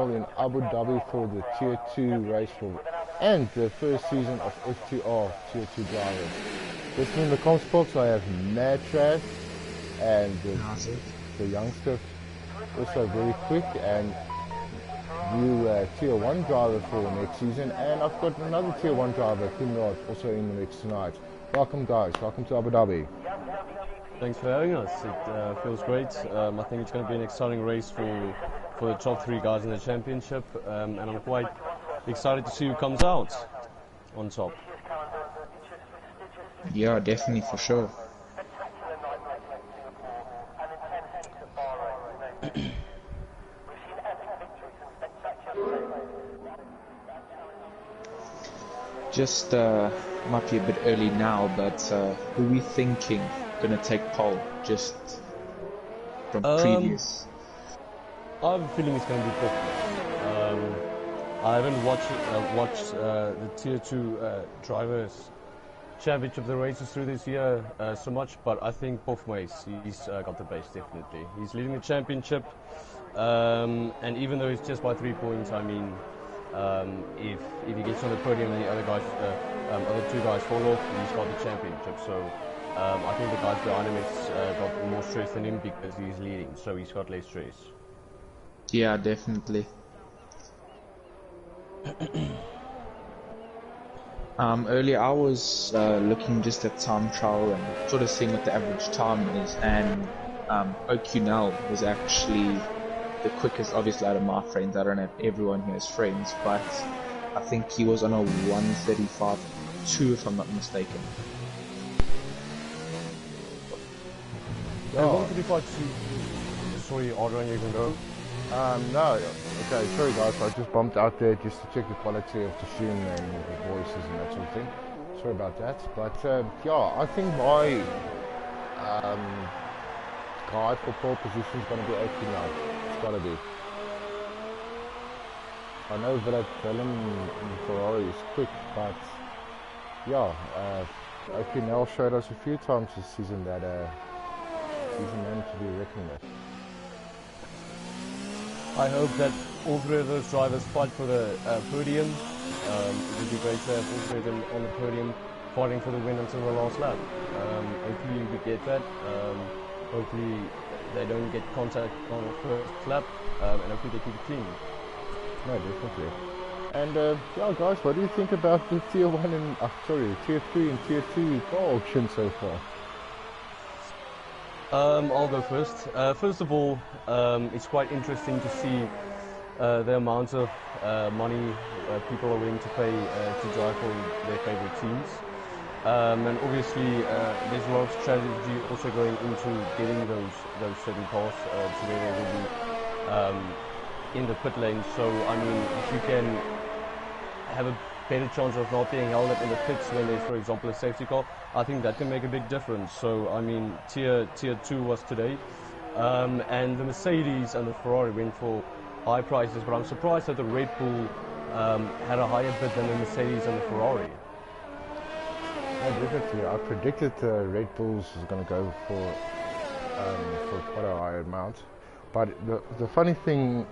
final in Abu Dhabi for the Tier 2 race and the first season of F2R Tier 2 drivers. This in the comms box I have Mad Trash and the youngster, also very quick and new Tier 1 driver for next season, and I've got another Tier 1 driver, Kimrod, also in the mix tonight. Welcome guys, welcome to Abu Dhabi. Thanks for having us. It feels great. I think it's going to be an exciting race for the top 3 guys in the championship, and I'm quite excited to see who comes out on top. Yeah, definitely, for sure. Just might be a bit early now, but who are we thinking gonna take pole just from previous? I have a feeling it's going to be Pop. I haven't watched the Tier 2 drivers championship, the races through this year so much, but I think Pofmace, he's got the base definitely. He's leading the championship, and even though it's just by 3 points, I mean, if he gets on the podium and the other other 2 guys fall off, he's got the championship. So I think the guys behind him has got more stress than him because he's leading, so he's got less stress. Yeah, definitely. Earlier I was looking just at time trial and sort of seeing what the average time is, and OQNL was actually the quickest, obviously, out of my friends. I don't have everyone here as friends, but I think he was on a 1:35.2 if I'm not mistaken. Oh. 1:35.2. Sorry, Adrian, you can go. No, okay, sorry guys, I just bumped out there just to check the quality of the stream and the voices and that sort of thing. Sorry about that, but yeah, I think my guide for pole position is going to be open now. It's got to be. I know that Willem in Ferrari is quick, but yeah, OQNL showed us a few times this season that he's a man to be reckoned with. I hope that all 3 of those drivers fight for the podium. It would be great to have all 3 of them on the podium fighting for the win until the last lap. Hopefully we get that. Hopefully they don't get contact on the first lap, and hopefully they keep it clean. No, definitely. And yeah guys, what do you think about the Tier 1 and, Tier 3 and Tier 2 car auction so far? I'll go first. First of all, it's quite interesting to see the amount of money people are willing to pay to drive for their favorite teams. And obviously, there's a lot of strategy also going into getting those certain cars to where they will be in the pit lane. So, I mean, if you can have a better chance of not being held up in the pits when there's, for example, a safety car, I think that can make a big difference. So, I mean, tier 2 was today, and the Mercedes and the Ferrari went for high prices, but I'm surprised that the Red Bull had a higher bid than the Mercedes and the Ferrari. Yeah, definitely. I predicted Red Bulls is going to go for quite a high amount, but the funny thing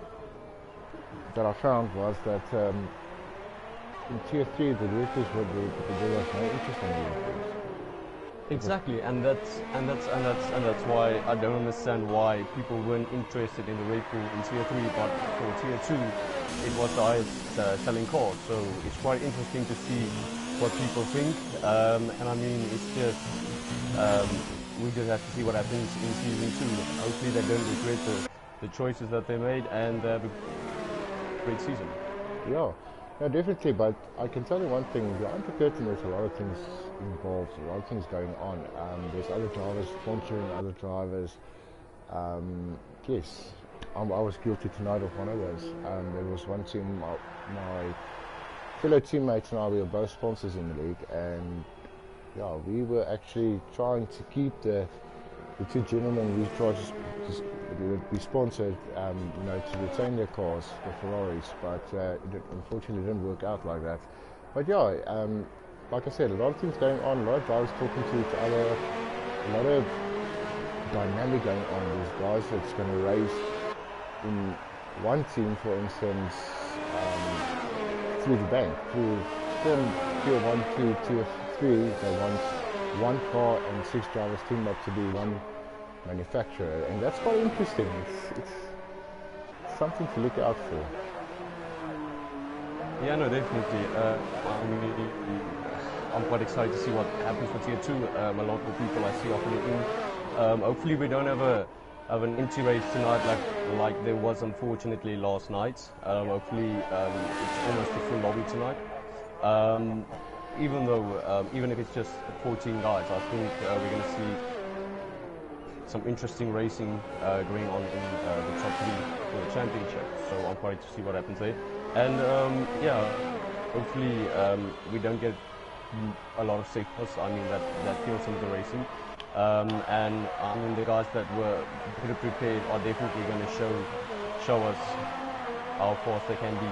that I found was that in Tier 3 the Red Bulls there was no interest in the Red Bulls. Exactly, and that's why I don't understand why people weren't interested in the Red Bull in Tier 3, but for Tier 2 it was the highest selling car. So it's quite interesting to see what people think, and I mean, it's just we just have to see what happens in Season 2. Hopefully they don't regret the choices that they made, and they have a great season. Yeah, no, definitely, but I can tell you one thing, behind the curtain there's a lot of things involved, a lot of things going on. There's other drivers sponsoring other drivers. Yes, I was guilty tonight of one of those. There was one team, my fellow teammates and I, we were both sponsors in the league, and yeah, we were actually trying to keep the two gentlemen we tried we sponsored, to retain their cars, the Ferraris, but it unfortunately didn't work out like that. But yeah, like I said, a lot of things going on, a lot of drivers talking to each other, a lot of dynamic going on. There's guys that's going to race in one team, for instance, through the bank, from tier 1 to tier 3, they want one car and 6 drivers team up to be one manufacturer, and that's quite interesting. It's something to look out for. Yeah, no, definitely. I'm quite excited to see what happens for tier 2. A lot of people I see often in. Hopefully we don't have an empty race tonight like there was unfortunately last night. Hopefully it's almost a full lobby tonight. Even if it's just 14 guys, I think we're going to see some interesting racing going on in the top 3 for the championship. So I'm quite to see what happens there. And hopefully we don't get a lot of signals. I mean that kills some of the racing. And I mean the guys that were better prepared are definitely going to show us how fast they can be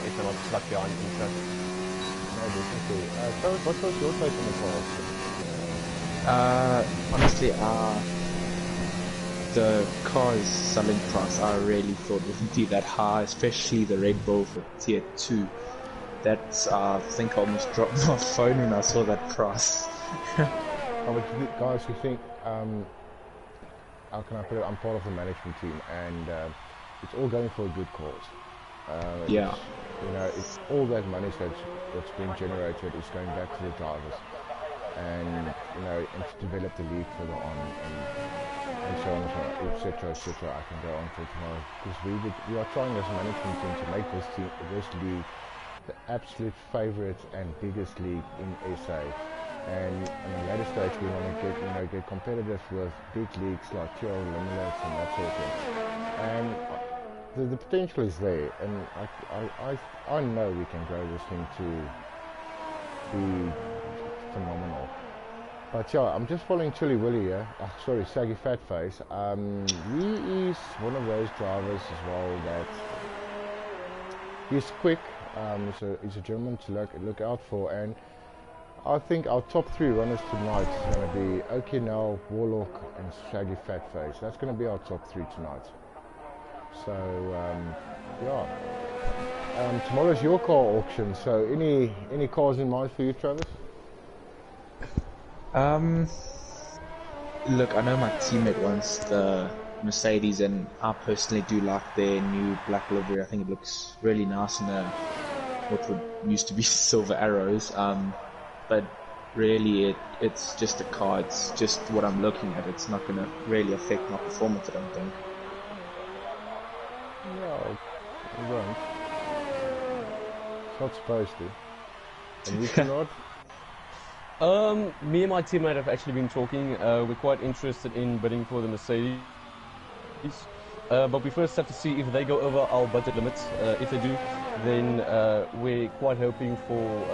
if they're not stuck behind in traffic. So what was your take on the car? Honestly, the car's selling price I really thought wouldn't be that high, especially the Red Bull for tier 2. That's I think I almost dropped my phone when I saw that price. Guys, you think, how can I put it, I'm part of the management team, and it's all going for a good cause. Yeah. It's all that money that's being generated is going back to the drivers, and and to develop the league further on, and so on, etc. I can go on for tomorrow, because we are trying as a management team to make this league the absolute favourite and biggest league in SA. And on a later stage, we want to get competitive with big leagues like TL Limits and that sort of thing. And the potential is there, and I know we can grow this thing to be phenomenal. But yeah, I'm just following Chili Willy here. Sorry, Saggy Fatface. He is one of those drivers as well that he's quick. He's a gentleman to look out for, and I think our top 3 runners tonight is going to be Okinel, Warlock and Shaggy Fatface. That's going to be our top 3 tonight. So, tomorrow's your car auction, so any cars in mind for you, Travis? Look, I know my teammate wants the Mercedes, and I personally do like their new black livery. I think it looks really nice in what would used to be silver arrows. But really it's just a car, it's just what I'm looking at. It's not going to really affect my performance, I don't think. No, it won't. It's not supposed to. And you cannot? Me and my teammate have actually been talking. We're quite interested in bidding for the Mercedes. But we first have to see if they go over our budget limits. If they do, then we're quite hoping for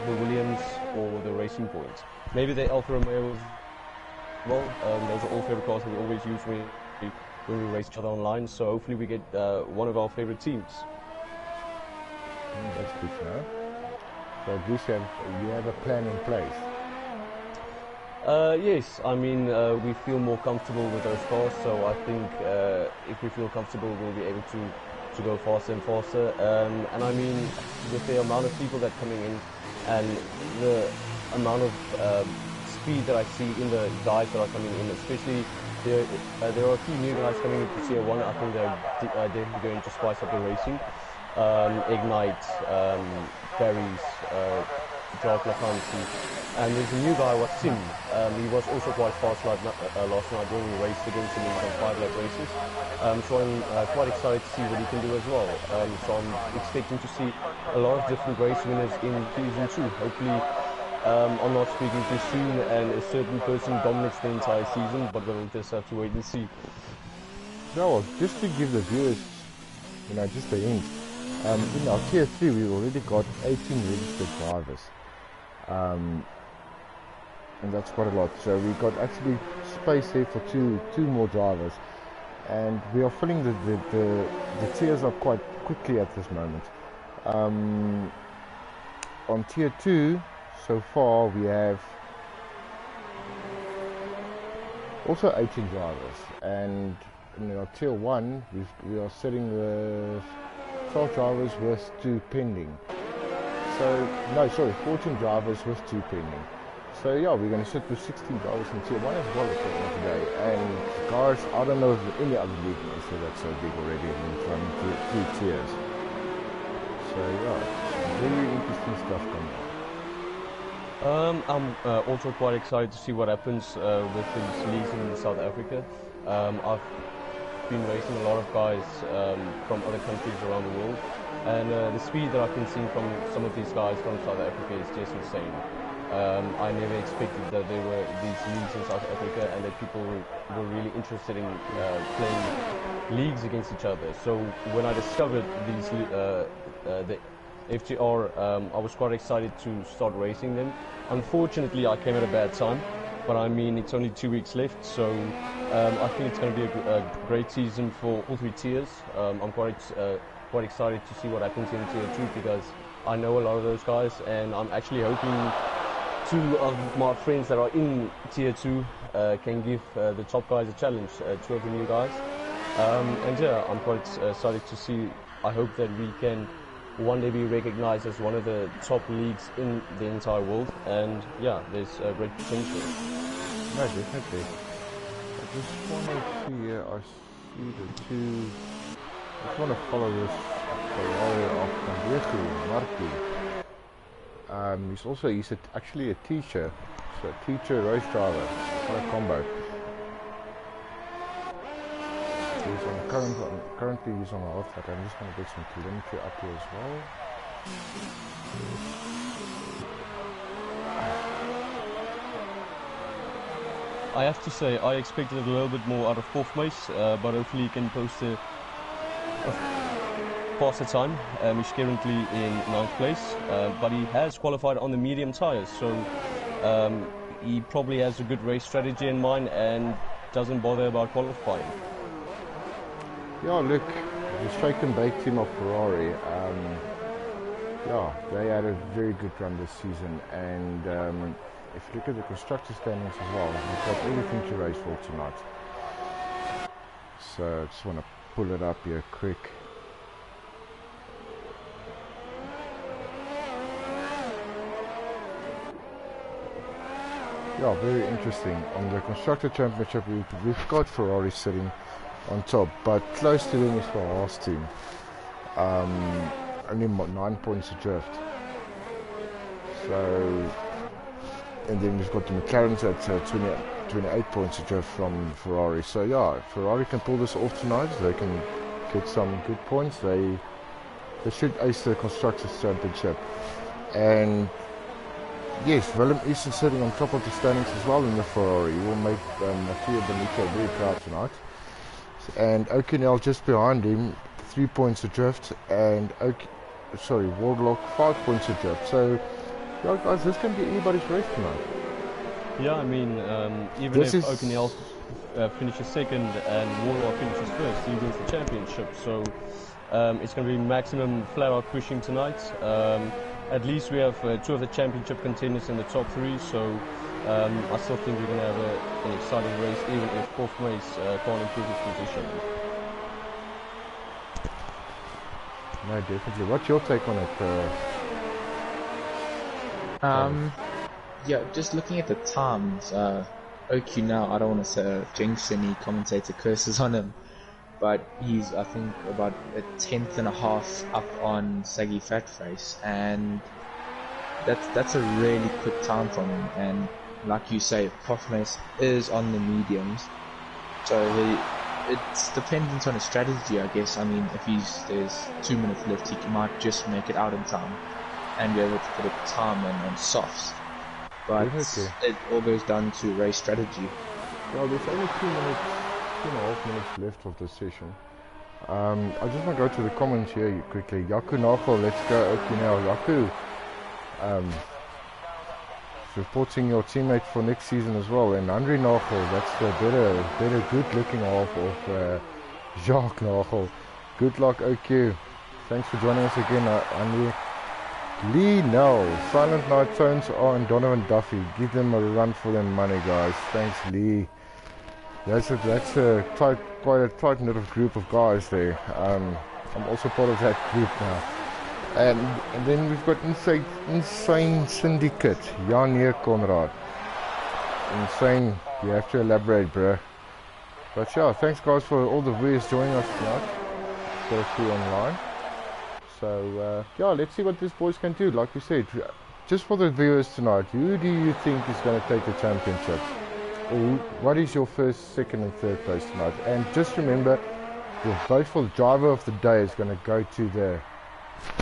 the Williams or the Racing Point. Maybe the Alfa Romeo as well. Those are all favorite cars that we always use when we race each other online. So hopefully we get one of our favorite teams. That's good to know. So at least you have a plan in place. Yes, I mean we feel more comfortable with those cars, so I think if we feel comfortable we'll be able to go faster and faster. And I mean with the amount of people that are coming in and the amount of speed that I see in the guys that are coming in, especially there are a few new guys coming into tier 1. I think they're definitely going to spice up the racing. Ignite, Barry's, Jock LaFancy, and there's a new guy, Wasim. He was also quite fast last night when we raced against him in some 5-lap races. So I'm quite excited to see what he can do as well. So I'm expecting to see a lot of different race winners in season 2. Hopefully, I'm not speaking too soon and a certain person dominates the entire season, but we'll just have to wait and see. No, just to give the viewers, just a hint. In our tier 3 we've already got 18 registered drivers, and that's quite a lot. So we've got actually space here for two more drivers, and we are filling the tiers up quite quickly at this moment. On tier 2 so far we have also 18 drivers, and in our tier 1, we are sitting with 12 drivers with 2 pending. So, no, sorry, 14 drivers with 2 pending. So yeah, we're going to sit with 16 drivers in tier 1 as well at the end of the day. And guys, I don't know if any other league is that's so big already and it's running through 3 tiers. So yeah, very interesting stuff coming on. I'm also quite excited to see what happens with these leagues in South Africa. I've been racing a lot of guys from other countries around the world, and the speed that I've been seeing from some of these guys from South Africa is just insane. I never expected that there were these leagues in South Africa and that people were really interested in playing leagues against each other. So when I discovered these the FGR, I was quite excited to start racing them. Unfortunately, I came at a bad time, but I mean, it's only 2 weeks left, so I think it's going to be a great season for all 3 tiers. I'm quite excited to see what happens in tier 2 because I know a lot of those guys, and I'm actually hoping 2 of my friends that are in tier 2 can give the top guys a challenge, 2 of the new guys. And yeah, I'm quite excited to see. I hope that we can one day be recognized as one of the top leagues in the entire world, and yeah, there's great potential. No, definitely. I just want to see, I see the 2, I just want to follow this Ferrari of Marky. He's also, actually a teacher, so a teacher race driver, not a combo. He's on currently he's on a half track. I'm just going to get some telemetry up here as well. I have to say, I expected a little bit more out of fourth place, but hopefully he can post a faster time. He's currently in 9th place, but he has qualified on the medium tyres, so he probably has a good race strategy in mind and doesn't bother about qualifying. Yeah, look, the strike and bake team of Ferrari, yeah, they had a very good run this season, and if you look at the constructor standings as well, we've got everything to race for tonight. So I just want to pull it up here quick. Yeah, very interesting. On the constructor championship, we've got Ferrari sitting on top, but close to them is for Haas team. Only 9 points adrift. So, and then we've got the McLarens at 28 points adrift from Ferrari. So yeah, if Ferrari can pull this off tonight, they can get some good points. They should ace the Constructors Championship. And yes, Willem Easton sitting on top of the standings as well in the Ferrari. He will make Mattia Benito very proud tonight. And O'Connell just behind him, 3 points adrift, and Wardlock 5 points adrift. So, yeah, guys, this can be anybody's race tonight. Yeah, I mean, even if O'Connell finishes second and Wardlock finishes first, he wins the championship. So, it's going to be maximum flat-out pushing tonight. At least we have 2 of the championship contenders in the top 3. So. I still think we're going to have an exciting race, even if fourth place can't improve his position. No, definitely. What's your take on it? Yeah, just looking at the times, OQ now, I don't want to say jinx any commentator curses on him, but he's, I think, about a 10th and a half up on Saggy Fatface, and that's a really quick time from him. And like you say, Pothmes is on the mediums, so it's dependent on his strategy, I guess. I mean, if there's 2 minutes left, he might just make it out in time and be able to put a time on softs. But it all goes down to race strategy. Well, there's only 2.5 minutes left of the session. I just want to go to the comments here quickly. Yaku Nagel, let's go. Okay, now Yaku. Supporting your teammate for next season as well, and Andre Nagel, that's the better good looking half of Jacques Nagel. Good luck, OQ. Thanks for joining us again, Andre. Lee Nell, Silent Night Tones are and Donovan Duffy. Give them a run for their money, guys. Thanks, Lee. That's a quite a tight knit of group of guys there. I'm also part of that group now. And then we've got insane syndicate, Jan here, Conrad. Insane. You have to elaborate, bro. But yeah, thanks guys for all the viewers joining us tonight. Got a few online. So yeah, let's see what these boys can do. Like we said, just for the viewers tonight, who do you think is going to take the championship? Or what is your first, second and third place tonight? And just remember, the vote for the driver of the day is going to go to the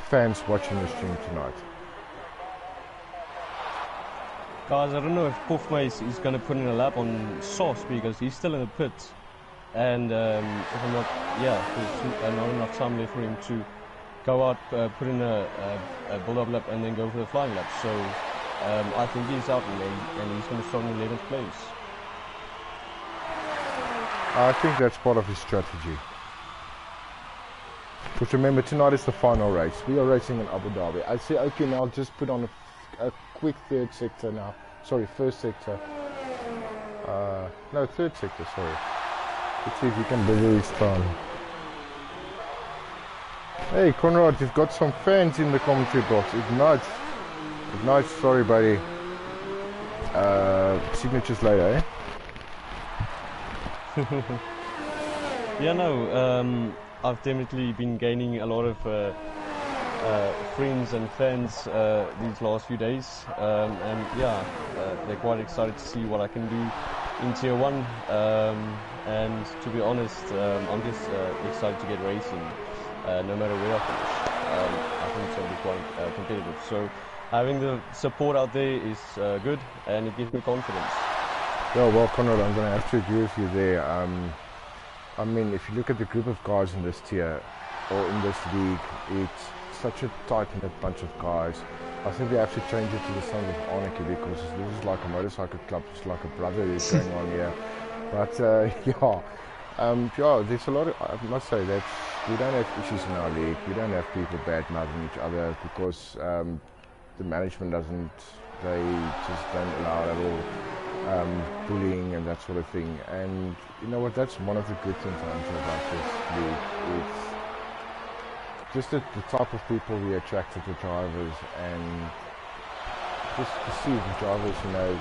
fans watching the stream tonight. Guys, I don't know if Puffmace is going to put in a lap on Sauce because he's still in the pit. And if I'm not, yeah, there's not enough time left for him to go out, put in a build-up lap and then go for the flying lap. So I think he's out and he's going to start in 11th place. I think that's part of his strategy. Because remember, tonight is the final race. We are racing in Abu Dhabi. I say, okay, now I'll just put on a quick third sector now. Sorry, first sector. No, third sector, sorry. Let's see if you can deliver his time. Hey, Conrad, you've got some fans in the commentary box. Ignite. Ignite, sorry, buddy. Signatures later, eh? Yeah, no, I've definitely been gaining a lot of friends and fans these last few days, and yeah, they're quite excited to see what I can do in Tier 1, and to be honest, I'm just excited to get racing, no matter where I finish. I think it's going to be quite competitive, so having the support out there is good, and it gives me confidence. Yeah, well, Conrad, I'm going to have to agree with you there. I mean, if you look at the group of guys in this tier, or in this league, it's such a tight-knit bunch of guys. I think they have to change it to the Sons of Anarchy because this is like a motorcycle club, it's like a brotherhood going on here. But yeah, there's a lot of, I must say that we don't have issues in our league. We don't have people bad-mouthing each other because the management doesn't, they just don't allow it at all. Bullying and that sort of thing, and you know what, that's one of the good things I enjoy about this league. It's just the type of people we attract to the drivers, and just to see the drivers, you know,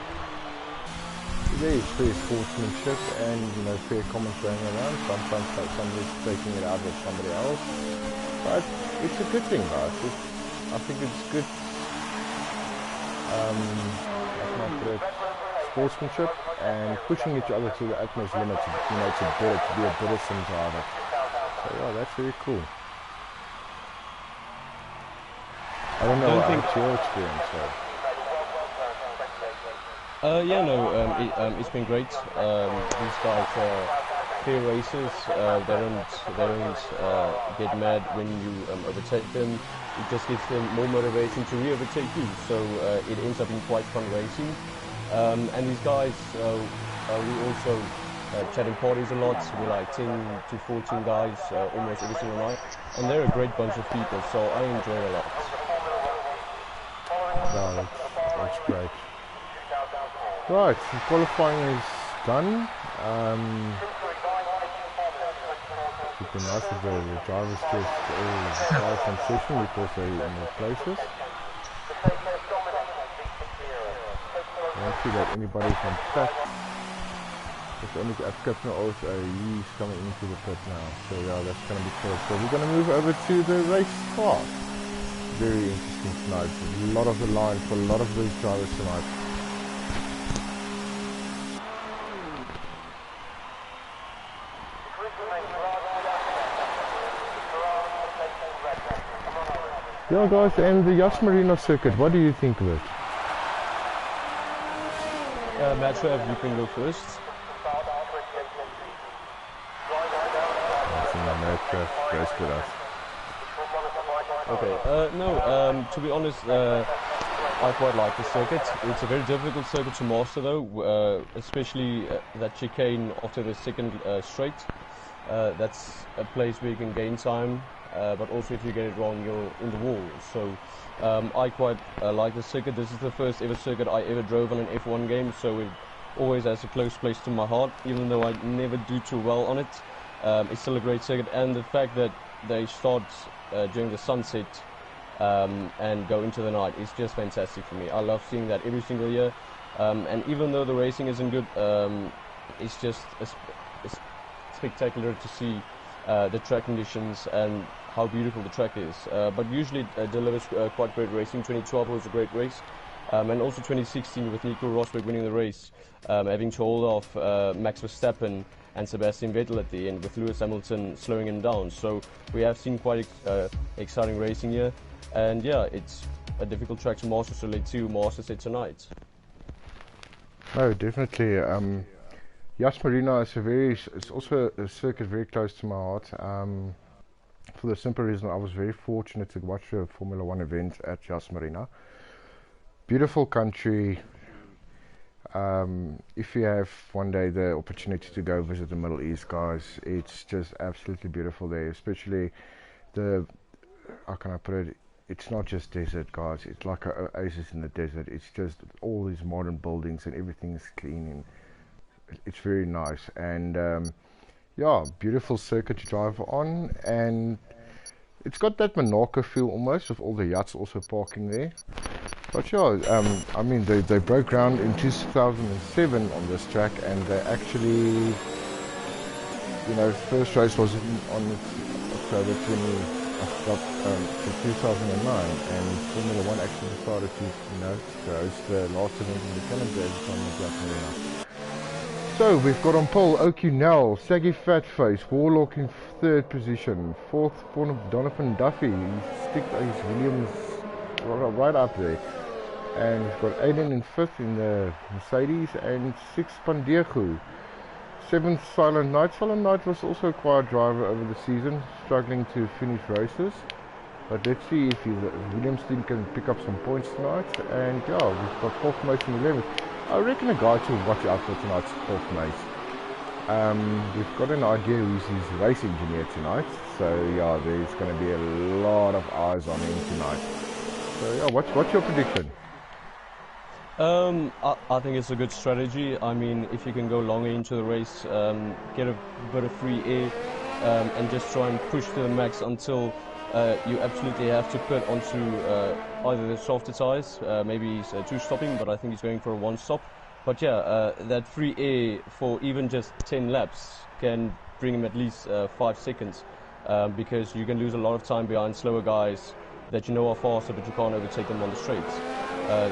there is fair sportsmanship and, you know, fair comments going around. Sometimes somebody's taking it out of somebody else, but it's a good thing, guys. I think it's good. Sportsmanship and pushing each other to the utmost limit, you know, to be a better sim driver. So yeah, that's really cool. I don't know what's your experience. Yeah, no, it's been great. These guys are fair racers. They don't get mad when you overtake them. It just gives them more motivation to re-overtake you. So it ends up being quite fun racing. And these guys, we also chat in parties a lot. We're like 10 to 14 guys almost every single night, and they're a great bunch of people, so I enjoy it a lot. No, that's great. Right, the qualifying is done. It would be nice if the drivers just all drive from session because they're in their places. I don't see that anybody from pit. There's only a Kipner also, he's coming into the pit now. So yeah, that's going to be close. So we're going to move over to the race car. Very interesting tonight. A lot of the line for a lot of these drivers tonight. Yeah guys, and the Yas Marino circuit, what do you think of it? Matthew, you can go first. Okay, no, to be honest, I quite like the circuit. It's a very difficult circuit to master though, especially that chicane after the second straight. That's a place where you can gain time, but also if you get it wrong, you're in the wall. So I quite like the circuit. This is the first ever circuit I ever drove on an F1 game, so always has a close place to my heart, even though I never do too well on it. It's still a great circuit, and the fact that they start during the sunset and go into the night is just fantastic for me. I love seeing that every single year, and even though the racing isn't good, it's just spectacular to see the track conditions and how beautiful the track is. But usually it delivers quite great racing. 2012 was a great race, and also 2016 with Nico Rosberg winning the race, having to hold off Max Verstappen and Sebastian Vettel at the end, with Lewis Hamilton slowing him down. So we have seen quite exciting racing here, and yeah, it's a difficult track to master, so let's see who masters it tonight. No, definitely. Yas Marina is it's also a circuit very close to my heart. For the simple reason I was very fortunate to watch a Formula 1 event at Yas Marina. Beautiful country. If you have one day the opportunity to go visit the Middle East, guys, it's just absolutely beautiful there, especially how can I put it, it's not just desert, guys, it's like an oasis in the desert. It's just all these modern buildings and everything is clean, and it's very nice. And yeah, beautiful circuit to drive on, and it's got that Monaco feel almost, with all the yachts also parking there. But yeah, I mean, they broke ground in 2007 on this track, and they actually, you know, first race was on October 2009, and Formula 1 actually decided to, you know, to host the last event in the calendar every time they got Marina. So we've got on pole O'Connell, Saggy Fatface, Warlock in third position, fourth Donovan Duffy, he's sticked his Williams right up there. And we've got Aiden in fifth in the Mercedes, and sixth Pandegu. Seventh Silent Knight. Silent Knight was also a quiet driver over the season, struggling to finish races. But let's see if Williams team can pick up some points tonight. And yeah, we've got fourth Mace in 11th. I reckon a guy to watch out for tonight's fourth Mace. We've got an idea who's his race engineer tonight. So yeah, there's going to be a lot of eyes on him tonight. So yeah, what's your prediction? I think it's a good strategy. I mean, if you can go longer into the race, get a bit of free air, and just try and push to the max until you absolutely have to put onto either the softer tyres, maybe he's two stopping, but I think he's going for a one stop. But yeah, that free air for even just 10 laps can bring him at least 5 seconds, because you can lose a lot of time behind slower guys that you know are faster, but you can't overtake them on the straights.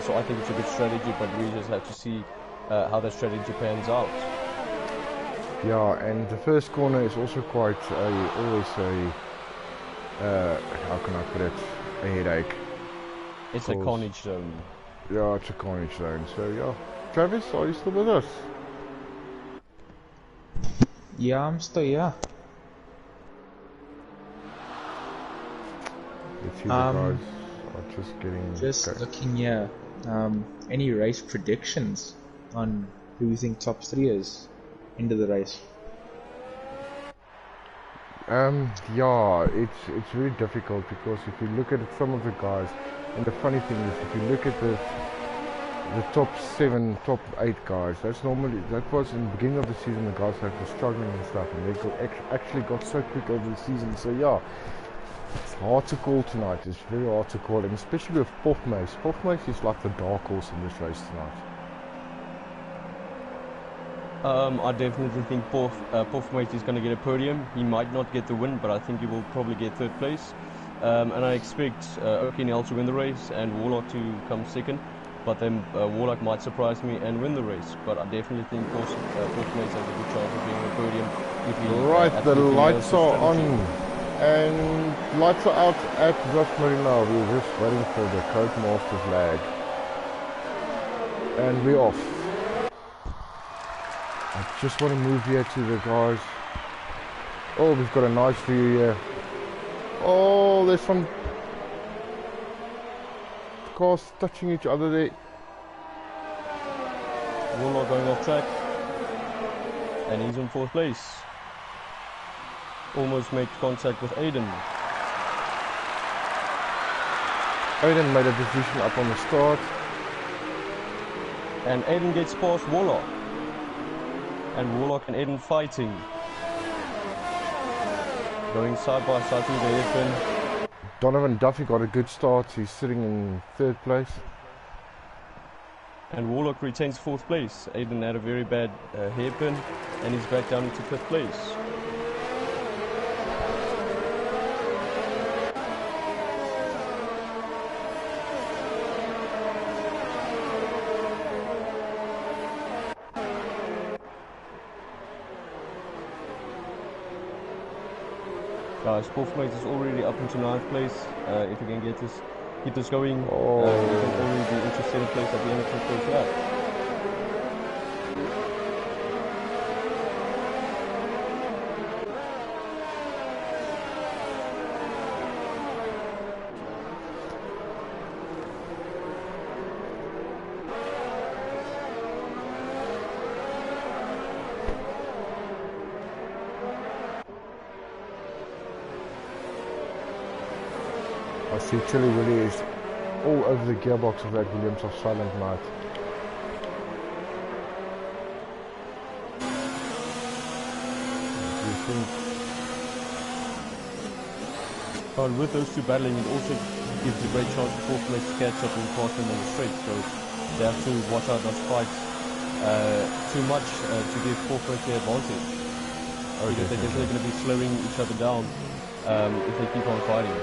So I think it's a good strategy, but we just have to see how that strategy pans out. Yeah, and the first corner is also quite always a how can I put it, a headache. It's a carnage zone. Yeah, it's a carnage zone. So yeah, Travis, are you still with us? Yeah, I'm still here. Let's see, the guys are just getting... Just looking here, any race predictions on who you think top 3 is into the race? Yeah, it's very difficult, because if you look at some of the guys, and the funny thing is, if you look at the top 7, top 8 guys, that was in the beginning of the season, the guys that were struggling and stuff, and they actually got so quick over the season. So yeah, it's hard to call tonight. It's very hard to call, and especially with Pof Mace. Pof Mace is like the dark horse in this race tonight. I definitely think Pof Mace is going to get a podium. He might not get the win, but I think he will probably get third place. And I expect O'Connell to win the race and Warlock to come second. But then Warlock might surprise me and win the race. But I definitely think Pof Mace has a good chance of being a podium. If he, right, the lights are on and lights are out at Yas Marina. We're just waiting for the Codemasters flag. And we're off. I just want to move here to the guys. Oh, we've got a nice view here. Oh, there's some cars touching each other there. Warlock going off track. And he's in fourth place. Almost made contact with Aiden. Aiden made a decision up on the start. And Aiden gets past Warlock. And Warlock and Eden fighting. Going side by side through the hairpin. Donovan Duffy got a good start. He's sitting in 3rd place. And Warlock retains 4th place. Aiden had a very bad hairpin and he's back down into 5th place. Guys, 4th place is already up into 9th place. If you can keep this going, you can already be into 7th place at the end of the first lap. I see Chili Willy is all over the gearbox of that Williams of Silent Night. But with those two battling, it also gives a great chance for 4th place to catch up and pass them on the straight. So they have to watch out not to fight too much to give 4th place the advantage. Because they're definitely going to be slowing each other down if they keep on fighting.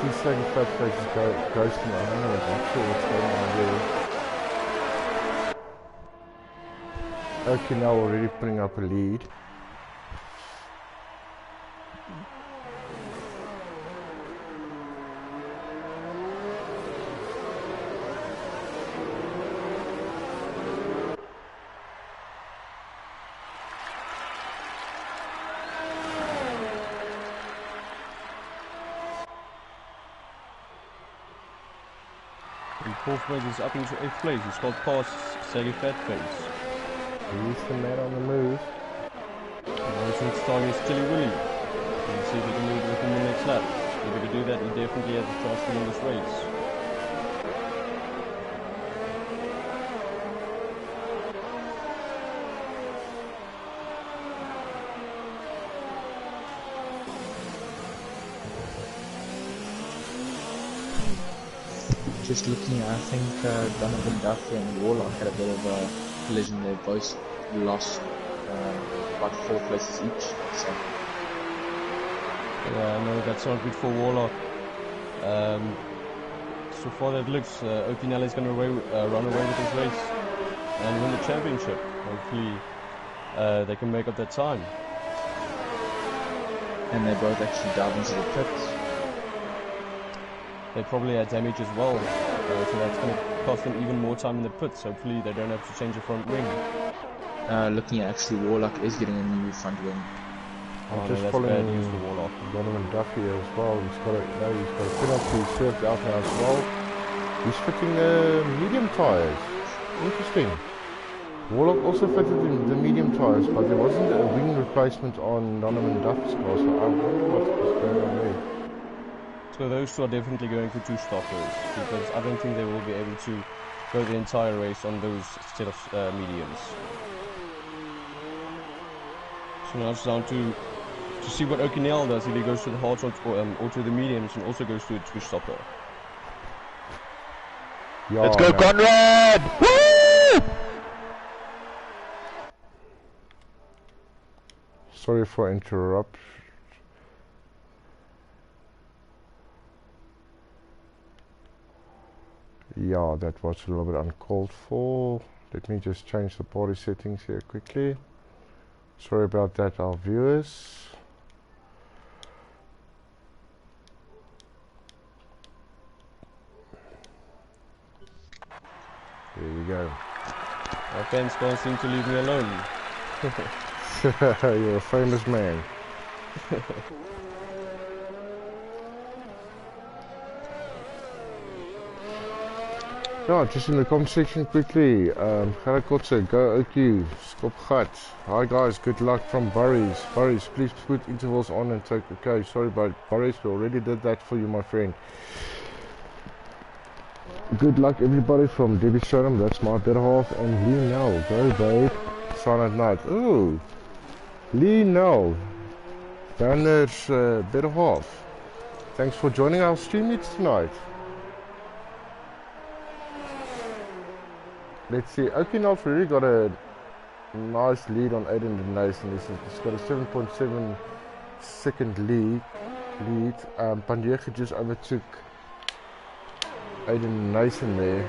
He's saying 1st place is ghosting. I don't know, I'm not sure what's going on there. Okay, now already putting up a lead. And 4th place is up into 8th place. He's got past Saggy Fatface. He's the man on the move. Since starting is Chili Willy. Let's see if he can move within the next lap. If he can do that, he definitely has a chance to win this race. Just looking, I think Donovan Duffy and Warlock had a bit of a collision. They both lost about 4 places each. So. Yeah, no, that's not good for Warlock. So far that looks, Okinel is going to run away with this race and win the championship. Hopefully they can make up that time. And they both actually dive into the pits. They probably had damage as well, so that's going to cost them even more time in the pits. Hopefully they don't have to change the front wing. Looking at actually Warlock is getting a new front wing. I'm just following Donovan Duffy as well. He's got a penalty served out now as well. He's fitting the medium tyres. Interesting. Warlock also fitted the medium tyres, but there wasn't a wing replacement on Donovan Duffy's car, so I wonder what was going on there. So those two are definitely going for 2 stoppers, because I don't think they will be able to go the entire race on those set of mediums. So now it's down to see what Okinel does, if he goes to the hards or to the mediums and also goes to a 2-stopper. Yeah, let's go, Conrad! Woo! Sorry for interrupt. Yeah, that was a little bit uncalled for. Let me just change the body settings here quickly. Sorry about that, our viewers. There you go. My fans can't seem to leave me alone. You're a famous man. Yeah, just in the comment section quickly. Garakotse, go OQ, Skop Gat. Hi guys, good luck from Burries. Burries, please put intervals on and take. Okay, sorry about Burries, we already did that for you, my friend. Good luck everybody from Debbie Stronham, that's my better half, and Lee Nell. Go babe. Silent Night. Ooh. Lee Nell. Banner's better half. Thanks for joining our stream meets tonight. Let's see. Okinaw's really got a nice lead on Aiden the Nason. He's got a 7.7 second lead. Pandega just overtook Aiden Nason there. I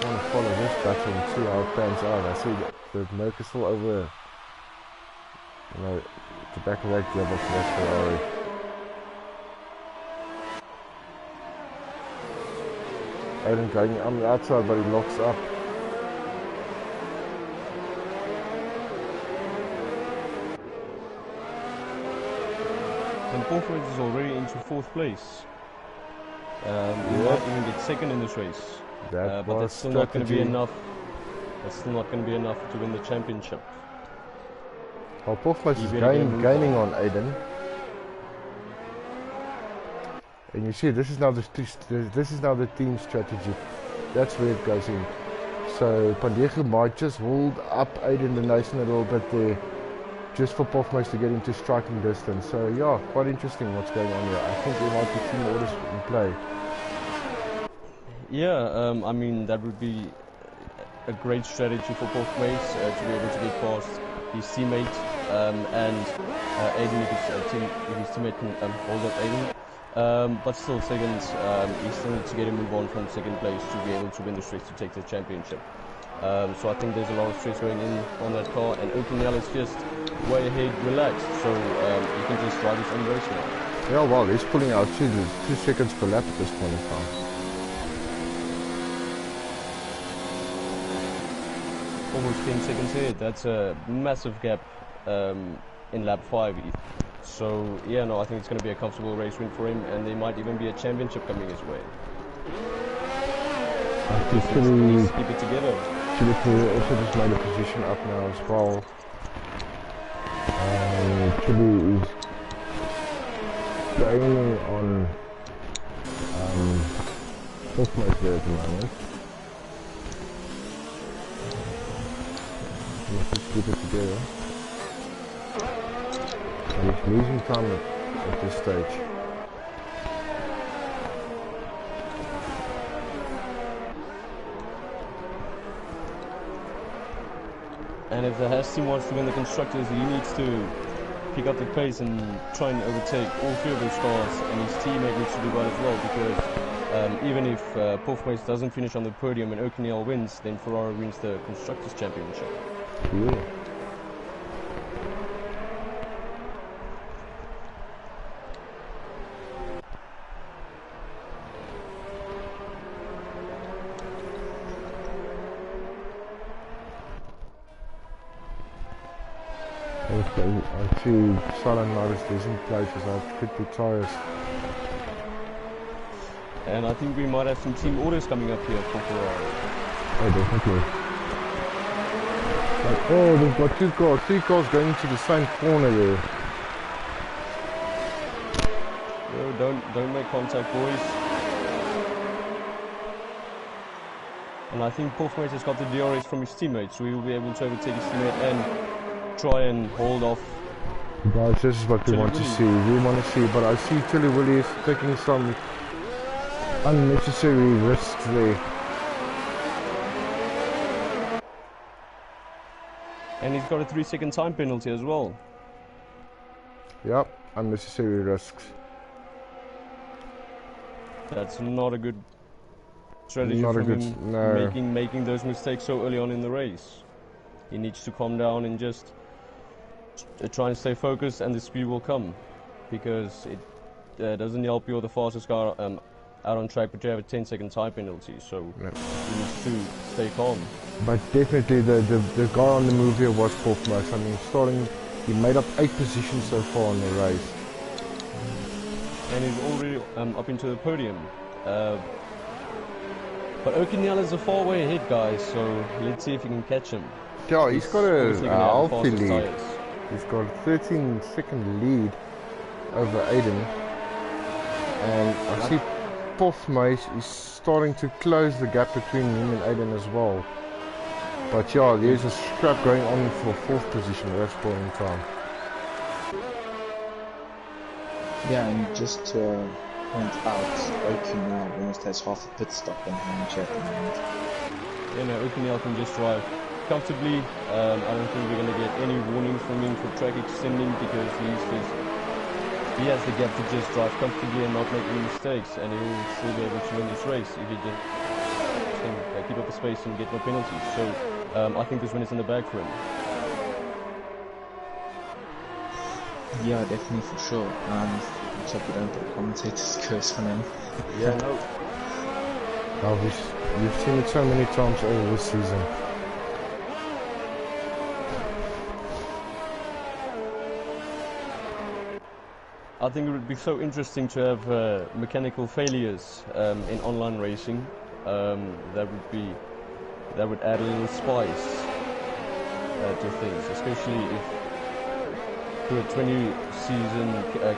want to follow this battle and see how it pans out. I see that the Merc is still over, you know, the back of that gearbox for that Ferrari. Aiden going on the outside, but he locks up. And Portland is already into 4th place. He might even get 2nd in this race. But that's still not going to be enough. That's still not going to be enough to win the championship. Well, Portland is gaining on Aiden. And you see, this is now the team strategy. That's where it goes in. So Pandega might just hold up Aiden the Nason a little bit there, just for Pofmace to get into striking distance. So yeah, quite interesting what's going on here. I think there might be team orders in play. Yeah, I mean that would be a great strategy for Pofmace to be able to get past his teammate and Aiden if his teammate can hold up Aiden. But still, second, he still needs to get a move on from 2nd place to be able to win the race to take the championship. So I think there's a lot of stress going in on that car, and Okinel is just way ahead, relaxed, so he can just drive his own race now. Yeah, well, he's pulling out 2 seconds per lap at this point in time. Almost 10 seconds ahead. That's a massive gap in lap 5. So yeah, no, I think it's going to be a comfortable race win for him, and there might even be a championship coming his way. Just needs to keep it together. Chile also just made a position up now as well. Chile is gaining on Pofmace there at the moment. Let's keep it together. And he's losing time at this stage. And if the Haas team wants to win the Constructors, he needs to pick up the pace and try and overtake all 3 of those cars, and his teammate needs to do well as well, because even if Pofmace doesn't finish on the podium and Okinel wins, then Ferrari wins the Constructors Championship. Yeah. I see Silent Night is in place as I could be tires. And I think we might have some team orders coming up here for Ferrari. Oh, definitely. Like, oh, they've got 3 cars going into the same corner there. No, don't make contact, boys. And I think Pofmace has got the DRS from his teammate, so he will be able to overtake his teammate and try and hold off. Guys, this is what we want to see. We want to see, but I see Tilly Willie is taking some unnecessary risks there. And he's got a 3-second time penalty as well. Yep, unnecessary risks. That's not a good strategy Not from a good, him, no. making those mistakes so early on in the race. He needs to calm down and just try and stay focused, and the speed will come, because it doesn't help you're the fastest car out on track, but you have a 10-second time penalty, so Yep. you need to stay calm. But definitely the guy on the move here was Pofmace. I mean, he made up 8 positions so far in the race. And he's already up into the podium. But Okinel is a far way ahead, guys, so let's see if you can catch him. Yeah, he's got a healthy lead. Tires. He's got a 13-second lead over Aiden. And I see 4th place is starting to close the gap between him and Aiden as well. But yeah, there's a scrap going on for 4th position at that point in time. Yeah, and just to point out, Oki now almost has half a pit stop on him at the moment. You know, O'Connell can just drive comfortably. I don't think we're going to get any warnings from him for track extending because he has the gap to just drive comfortably and not make any mistakes, and he'll still be able to win this race if he just can keep up the space and get no penalties. So I think this win is in the bag for him. Yeah, definitely for sure. Let's hope we don't put a commentator's curse on him. Yeah, no. Oh, we've seen it so many times over this season. I think it would be so interesting to have mechanical failures in online racing. That would add a little spice to things, especially if through a 20-season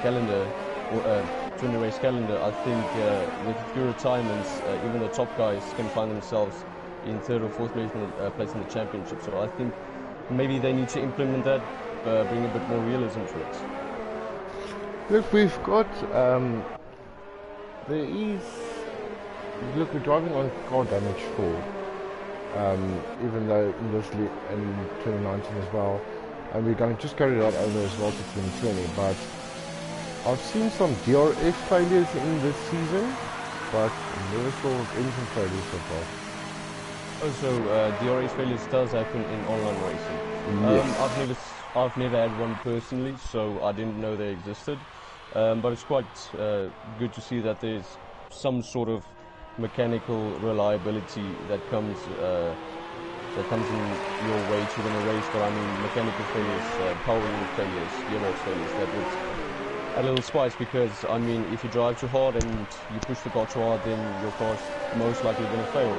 calendar or 20-race calendar. I think with a few retirements, even the top guys can find themselves in 3rd or 4th place in the championship. So I think maybe they need to implement that, bring a bit more realism to it. Look, we've got, there is, look, we're driving on car damage 4, even though in this in 2019 as well, and we're going to just carry that over as well to 2020, but I've seen some DRS failures in this season, but never saw engine failures so far. Also, DRS failures does happen in online racing. Yes. I've never had one personally, so I didn't know they existed. But it's quite good to see that there's some sort of mechanical reliability that comes in your way to win a race. But I mean, mechanical failures, power unit failures, gearbox failures, that would add a little spice, because I mean, if you drive too hard and you push the car too hard, then your car's most likely going to fail.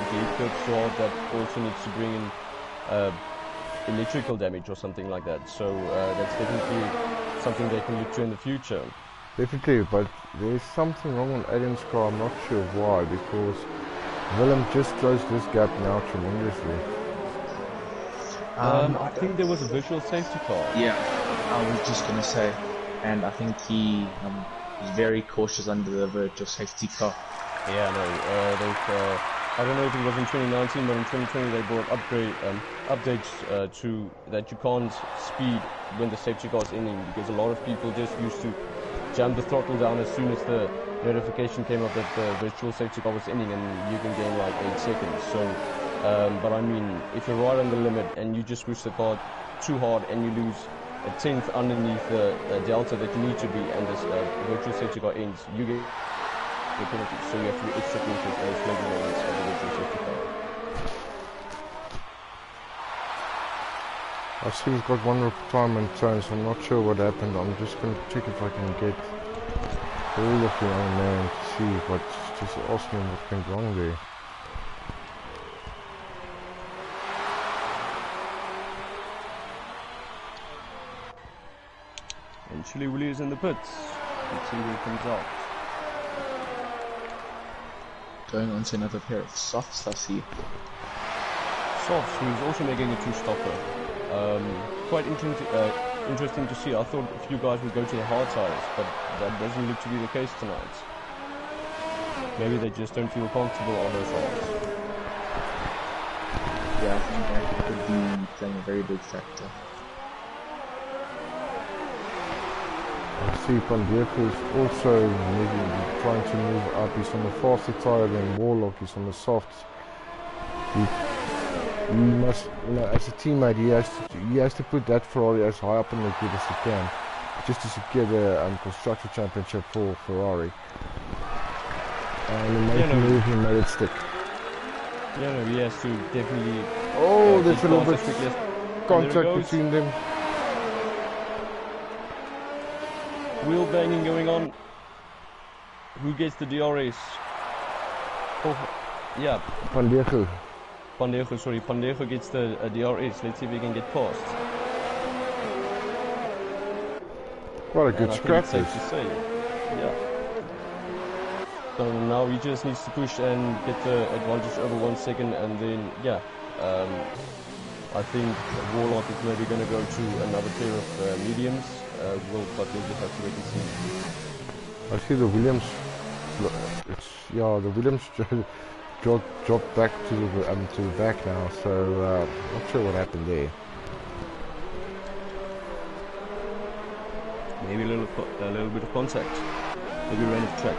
If you hit curbs too hard, that also needs to bring in electrical damage or something like that. So that's definitely something they can look to in the future. Definitely, but there's something wrong on Aiden's car. I'm not sure why, because Willem just closed this gap now tremendously. I think there was a visual safety car. Yeah, I was just going to say, and I think he was very cautious under the virtual safety car. Yeah, no, I don't know if it was in 2019, but in 2020 they brought updates to that you can't speed when the safety car is ending, because a lot of people just used to jump the throttle down as soon as the notification came up that the virtual safety car was ending, and you can gain like 8 seconds. So, but I mean, if you're right on the limit and you just push the car too hard and you lose a tenth underneath the delta that you need to be, and this virtual safety car ends, you get the penalty. So you have to be extra cautious and flagging moments of the virtual safety car. I see he's got one retirement turn, so I'm not sure what happened. I'm just going to check if I can get all of the young man to see, but just ask him what went wrong there. And Chili Willy is in the pits. Let's see where he comes out. Going on to another pair of softs, I see. Softs, who's also making a two-stopper. Quite interesting to see. I thought a few guys would go to the hard tires, but that doesn't look to be the case tonight. Maybe they just don't feel comfortable on those hards. Yeah, I think that could be playing a very big factor. I see Pandieco is also trying to move up. He's on the faster tire than Warlock. He's on the softs. He must, you know, as a teammate, he has to put that Ferrari as high up in the grid as he can, just to secure the constructor championship for Ferrari. And he made the move, he made it stick. Yeah, no, he has to definitely. Oh, there's a little bit contact between them. Wheel banging going on. Who gets the DRS? Oh, yeah. Pandieco. Pandieco gets the DRS. Let's see if we can get past. What a good scrap safe to say. Yeah. So now he just needs to push and get the advantage over 1 second, and then yeah, I think Warlock is maybe going to go to another pair of mediums. But we'll just have to wait and see. I see the Williams. The Williams dropped back to the back now. So not sure what happened there. Maybe a little bit of contact. Maybe ran off track.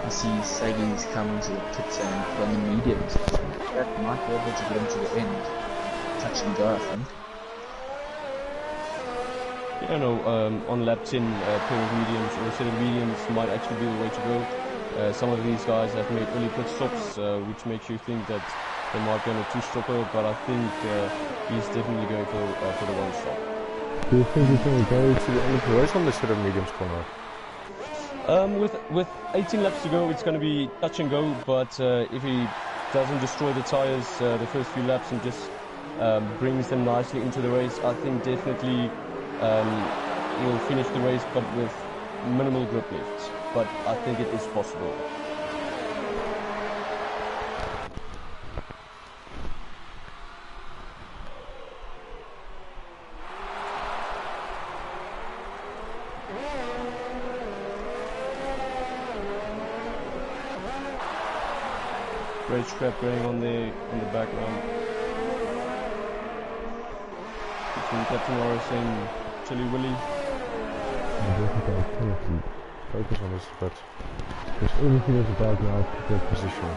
I see Sagi's coming to the pits and from the mediums. That might be able to get him to the end. Touch and go, I think. Yeah, no, on lap 10, pair of mediums or a set of mediums might actually be the way to go. Some of these guys have made early pit stops, which makes you think that they might go on a two-stopper, but I think he's definitely going for the one stop. Do you think he's going to go to the end of the race on the set of mediums, Conrad? With 18 laps to go, it's going to be touch and go, but if he doesn't destroy the tires the first few laps and just brings them nicely into the race, I think definitely he'll finish the race, but with minimal grip left. But I think it is possible. Rage trap going on there in the background. Between Captain Norris and Chili Willy. Focus on this, but because everything is about now to get position.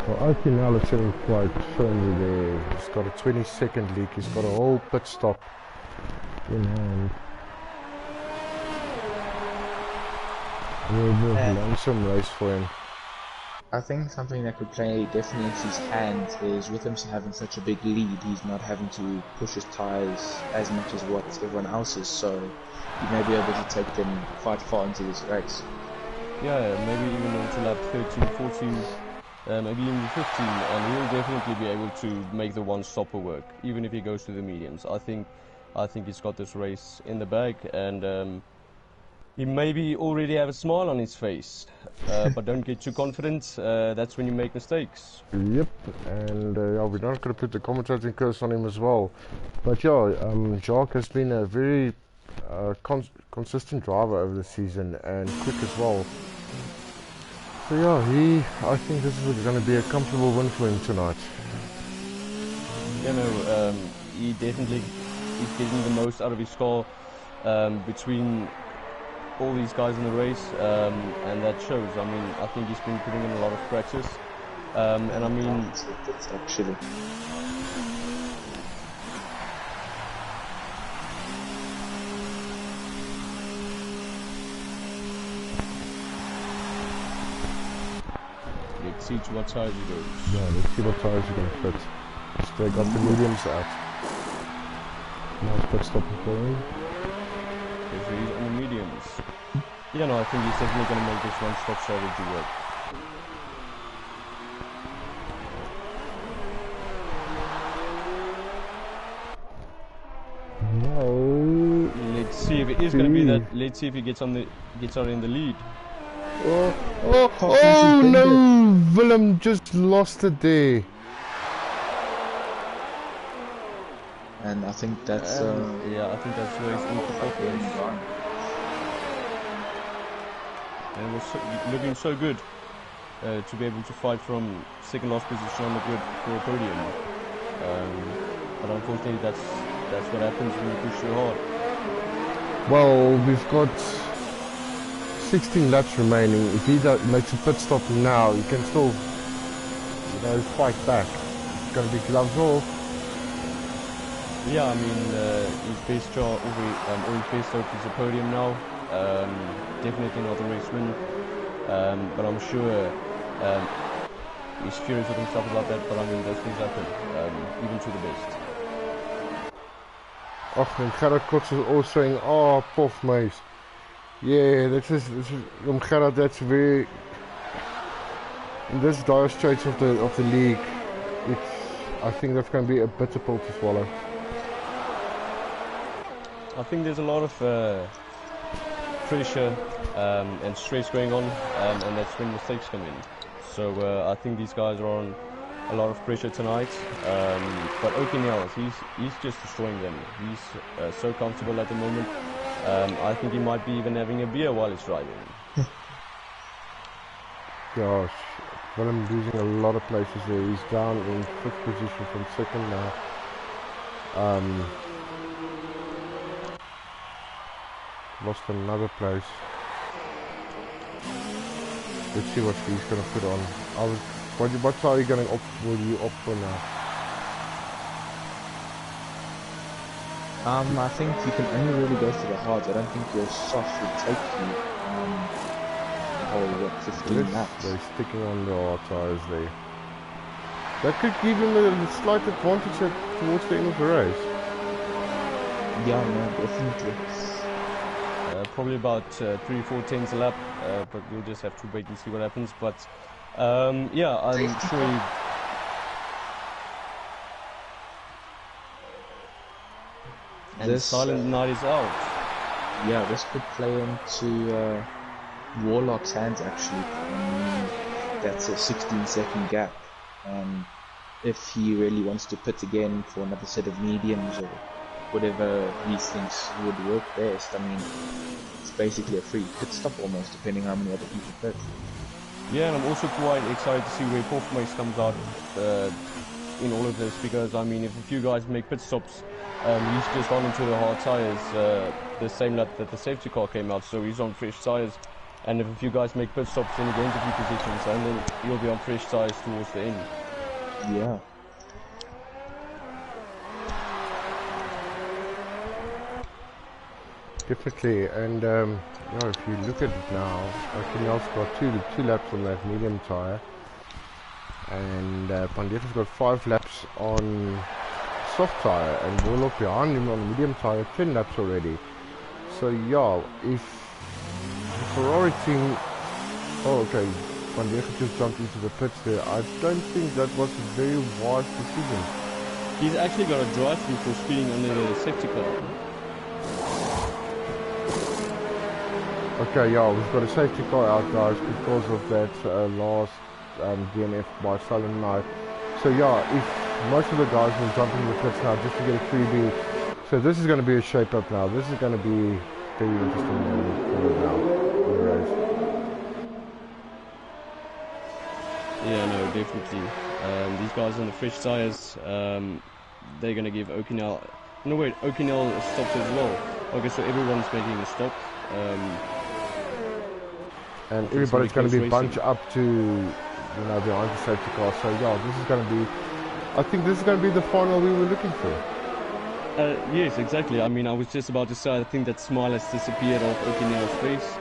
Well, I think now it's sitting quite firmly there. He's got a 20-second leak. He's got a whole pit stop in hand. A little bit of a lonesome race for him. I think something that could play definitely into his hands is with him having such a big lead, he's not having to push his tyres as much as what everyone else is, so he may be able to take them quite far into this race. Yeah, maybe even onto lap 13, 14, maybe even 15, and he'll definitely be able to make the one stopper work, even if he goes to the mediums. I think he's got this race in the bag, and he maybe already have a smile on his face, but don't get too confident. That's when you make mistakes. Yep, and yeah, we're not going to put the commentating curse on him as well. But yeah, Jacques has been a very consistent driver over the season and quick as well. So yeah, I think this is going to be a comfortable win for him tonight. You know, he definitely is getting the most out of his car between all these guys in the race, and that shows. I mean, I think he's been putting in a lot of practice, and I mean, that's actually. let's see to what tires he goes. Yeah, let's see what tires he's going to fit. They got the mediums out. Nice pit stop for him. Okay, so he's on the mediums. Yeah, no, I think he's definitely going to make this one stop strategy work. No. Let's see if it is going to be that. Let's see if he gets out in the lead. Oh no! Willem just lost it there. And I think that's yeah, I think that's where he's in. And it was looking so good to be able to fight from second last position on the grid for a podium. But unfortunately, that's what happens when you push too hard. Well, we've got 16 laps remaining. If he makes a pit stop now, he can still, fight back. It's going to be gloves off. Yeah, I mean, his best job, or his best hope is a podium now. Definitely not a race win, but I'm sure he's furious with himself about that. But I mean, those things happen, even to the best. Oh, and Gerard Kots is also saying, "Oh, pof, mate." Yeah, this is Gerard. That's very. In this dire straits of the league, I think that's going to be a bitter pill to swallow. I think there's a lot of pressure and stress going on, and that's when mistakes come in. So I think these guys are on a lot of pressure tonight. But O'Connell, he's just destroying them. He's so comfortable at the moment. I think he might be even having a beer while he's driving. Gosh, well, I'm losing a lot of places there. He's down in 5th position from 2nd now. Lost another place. Let's see what he's going to put on. What tire are you going to will you opt for now? I think you can only really go for the hards. I don't think your soft will take you the whole 15 laps. They're sticking on the hard tires there. That could give him a slight advantage towards the end of the race. Yeah, no, definitely. Probably about 3-4 tenths a lap, but we'll just have to wait and see what happens. But yeah, I'm sure. And This Silent Night is out. Yeah, this could play into Warlock's hands actually. That's a 16-second gap. If he really wants to pit again for another set of mediums or whatever he thinks would work best, I mean, it's basically a free pit stop almost, depending how many other people pit. Yeah, and I'm also quite excited to see where Performance comes out in all of this, because I mean, if a few guys make pit stops, he's just on into the hard tires the same lap that the safety car came out, so he's on fresh tires. And if a few guys make pit stops, then he gains a few positions, and then he'll be on fresh tires towards the end. Yeah. Definitely, and yeah, if you look at it now, O'Connell's got two laps on that medium tyre, and Pandeta's got 5 laps on soft tyre, and Warlock behind him on the medium tyre, 10 laps already. So yeah, if the Ferrari team, oh okay, Pandeta just jumped into the pits there, I don't think that was a very wise decision. He's actually got a drive-through for speeding under the safety car. Okay, yeah, we've got a safety car out, guys, because of that last DNF by Silent Night. So yeah, if most of the guys will jump into the pits now just to get a freebie. So this is going to be a shape-up now. This is going to be very interesting now in the race. Yeah, no, definitely. These guys on the fresh tyres, they're going to give O'Connell... No, wait, O'Connell stops as well. Okay, so everyone's making a stop. And everybody's going to be bunched up to, you know, behind the safety car. So yeah, this is going to be, I think this is going to be the final we were looking for. Yes, exactly. I mean, I was just about to say, I think that smile has disappeared off O'Connell's face.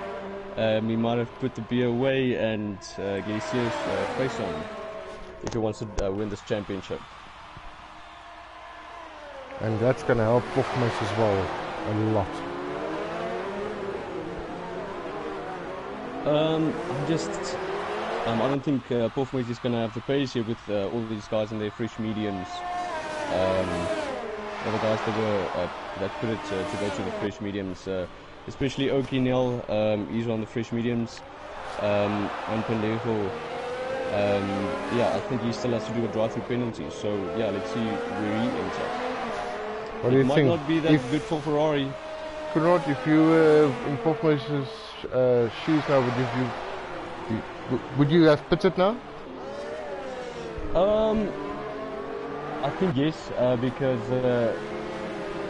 He might have put the beer away and get his serious face on if he wants to win this championship. And that's going to help Performance as well, a lot. I don't think Performance is going to have the pace here with all these guys in their fresh mediums. All the guys that put it to go to the fresh mediums, especially O'Connell, he's on the fresh mediums, and Pendejo, yeah, I think he still has to do a drive-through penalty. So yeah, let's see where he ends up. What do you think? It might not be that good for Ferrari. Conrad, if you were in Performance's shoes now, would you have pitted now? I think yes, because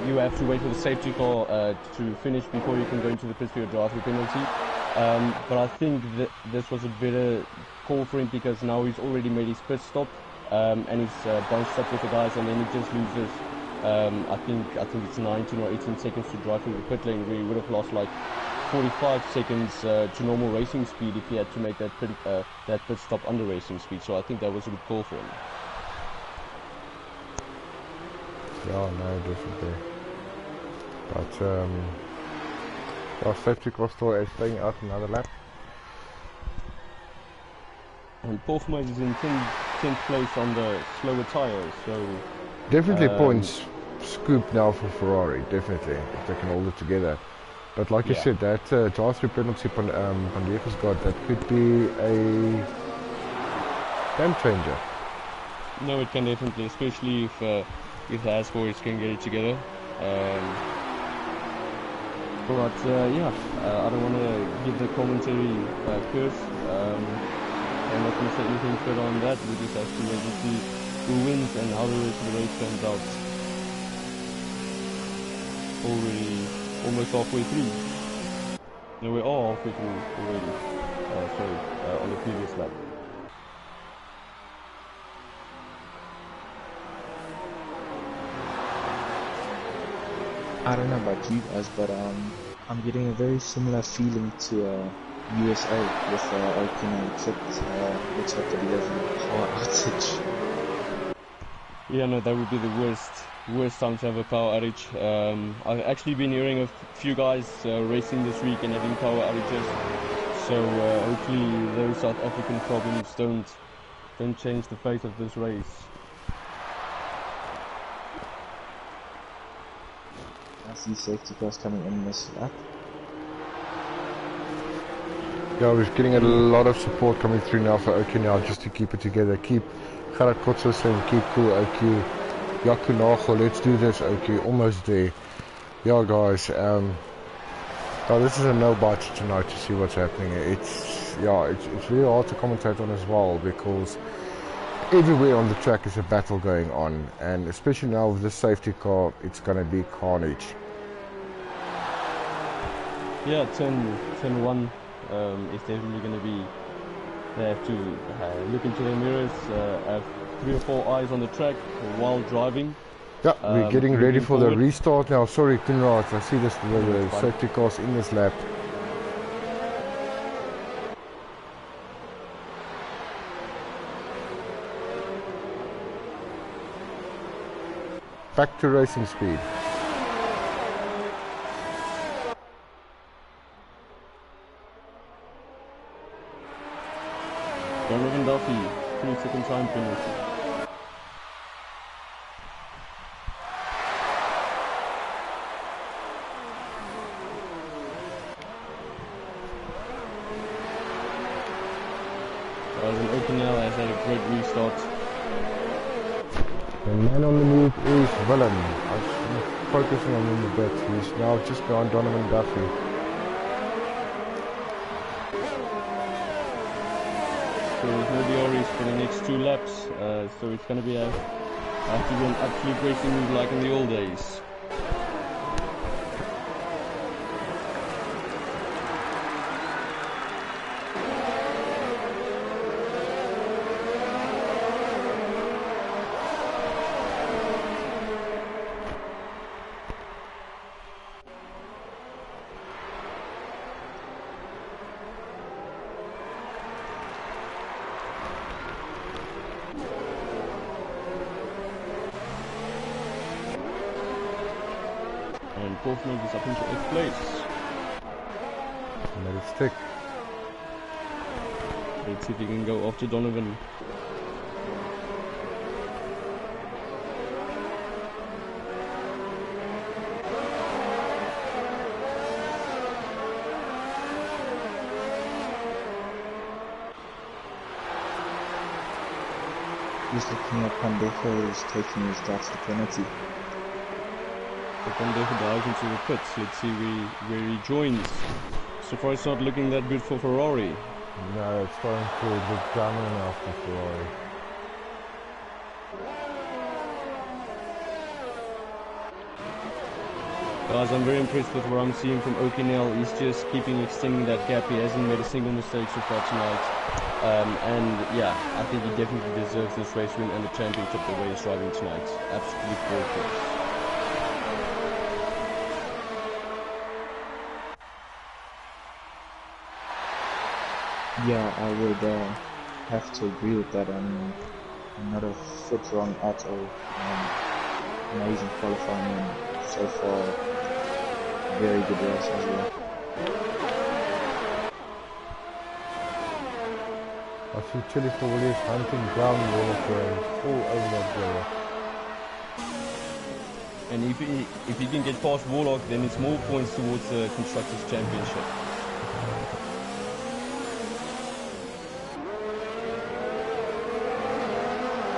you have to wait for the safety car to finish before you can go into the pit for your drive-through penalty. But I think that this was a better call for him, because now he's already made his pit stop, and he's bunched up with the guys, and then he just loses. I think it's 19 or 18 seconds to drive through the pit lane, where he would have lost like 45 seconds to normal racing speed if he had to make that pit stop under racing speed. So I think that was a good call for him. Yeah, no, definitely. But our safety car still is staying out another lap. And Performance is in 10th 10th place on the slower tyres. So definitely points scoop now for Ferrari, definitely, if they can hold it together. But like you said, that drive-through penalty Pandega's got, that could be a game changer. No, it can definitely, especially if the Asboys can get it together. But yeah, I don't want to give the commentary curse. I'm not going to say anything further on that. We just have to wait and see who wins and how the rest of the race turns out. Already almost halfway through. No, we are halfway through already. Sorry, on the previous lap. I don't know about you guys, but I'm getting a very similar feeling to USA with Okina, except looks like that he has a power outage. Yeah, no, that would be the worst time to have a power outage. I've actually been hearing of a few guys racing this week and having power outages. So hopefully those South African problems don't change the fate of this race. I see safety cars coming in this lap. Yeah, we're getting a lot of support coming through now for Oki now, just to keep it together. Keep Gerard Kotso saying, keep cool, Oki. Yaku Nacho, let's do this, Oki. Almost there. Yeah, guys. Oh, this is a no-bite tonight to see what's happening. It's really hard to commentate on as well, because everywhere on the track is a battle going on, and especially now with the safety car, it's going to be carnage. Yeah, turn 1 is definitely going to be, they have to look into their mirrors, have 3 or 4 eyes on the track while driving. Yeah, we're getting ready for forward. the restart now. Sorry, Kunrad, I see this, the safety cars in this lap. Back to racing speed. Donovan Duffy, 3-second time penalty. An open now has had a great restart. The man on the move is Willem. I'm focusing on him a bit. He's now just behind Donovan Duffy. So there's no DRS for the next 2 laps, so it's going to be have to be an absolute racing move like in the old days. And Portsmouth is up into 8th place. Let it stick. Let's see if he can go after Donovan. He's looking at Pandejo is taking his darts to penalty. So Pandejo dives into the pits. Let's see where he joins. So far it's not looking that good for Ferrari. No, it's starting to look dominant after Ferrari. Guys, I'm very impressed with what I'm seeing from O'Connell. He's just keeping extending that gap. He hasn't made a single mistake so far tonight. And yeah, I think he definitely deserves this race win and the championship the way he's driving tonight. Absolutely gorgeous. Yeah, I would have to agree with that. I'm not a foot wrong at all. Amazing qualifying and so far very good race as well. I see Chili for Williams hunting down Warlock there. He's all over that area. And if he can get past Warlock, then it's more points towards the Constructors' Championship.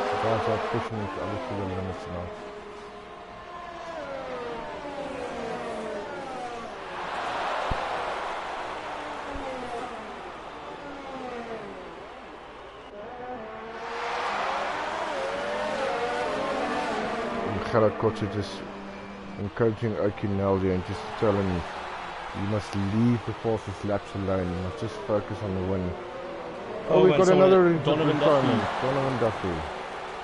The guys are pushing each other to the limits tonight. Gerard Kotze just encouraging O'Connell and just telling him you must leave the fastest laps alone, you must just focus on the win. Oh, we've got another Donovan Duffy.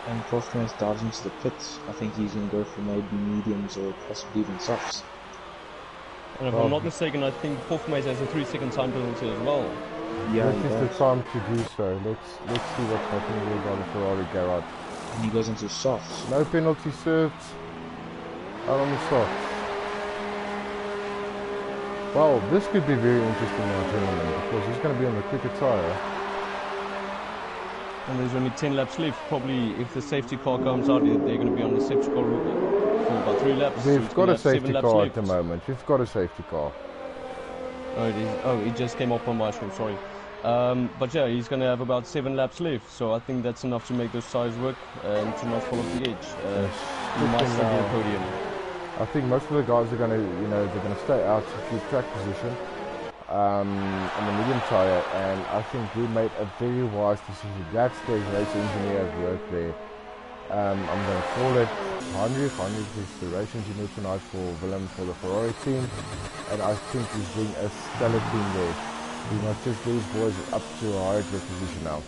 And Prothman's dives into the pits. I think he's going to go for maybe mediums or possibly even softs. And if I'm not mistaken, I think Prothman's has a 3-second time penalty as well. Yeah, this is the time to do so. Let's see what's happening here by the Ferrari garage. And he goes into softs. No penalty served. Out on the softs. Well, this could be very interesting now, gentlemen, because he's going to be on the quicker tyre. And there's only 10 laps left. Probably if the safety car comes out, they're going to be on the safety car for about 3 laps. We've got a safety car left. at the moment. We've got a safety car. Oh, it just came up on my screen, sorry. But yeah, he's going to have about 7 laps left, so I think that's enough to make those tyres work and to not fall off the edge. He might still be a podium. I think most of the guys are going to, they're going to stay out to keep track position on the medium tyre, and I think we made a very wise decision. That's the race engineer at work there. I'm going to call it Heinrich. Heinrich is the race engineer tonight for Willem for the Ferrari team, and I think he's doing a stellar team there. We must just these boys up to a higher position now.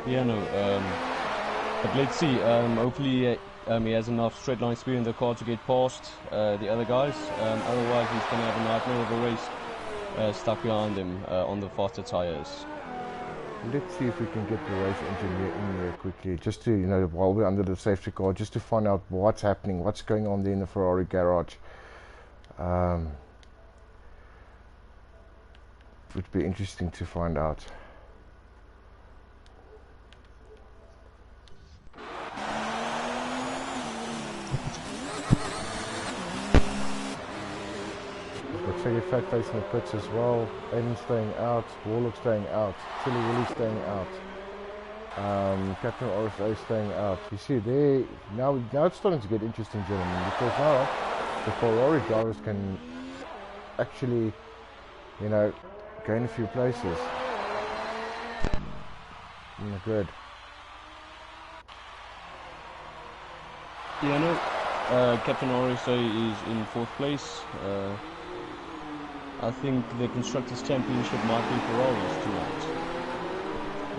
Yeah, no, but let's see. Hopefully he has enough straight line speed in the car to get past the other guys. Otherwise he's going to have a nightmare of a race stuck behind him on the faster tyres. Let's see if we can get the race engineer in there quickly, just to, while we're under the safety car, just to find out what's happening, what's going on there in the Ferrari garage. Would be interesting to find out. Got Shaggy Fat Face in the pits as well. Aiden staying out, Warlock staying out, Chili Willy staying out, Captain RSA staying out. You see there, now it's starting to get interesting, gentlemen, because now the Ferrari drivers can actually, gain a few places in the grid. Yeah, no, Captain RSA is in 4th place. I think the Constructors' Championship might be Ferraris tonight.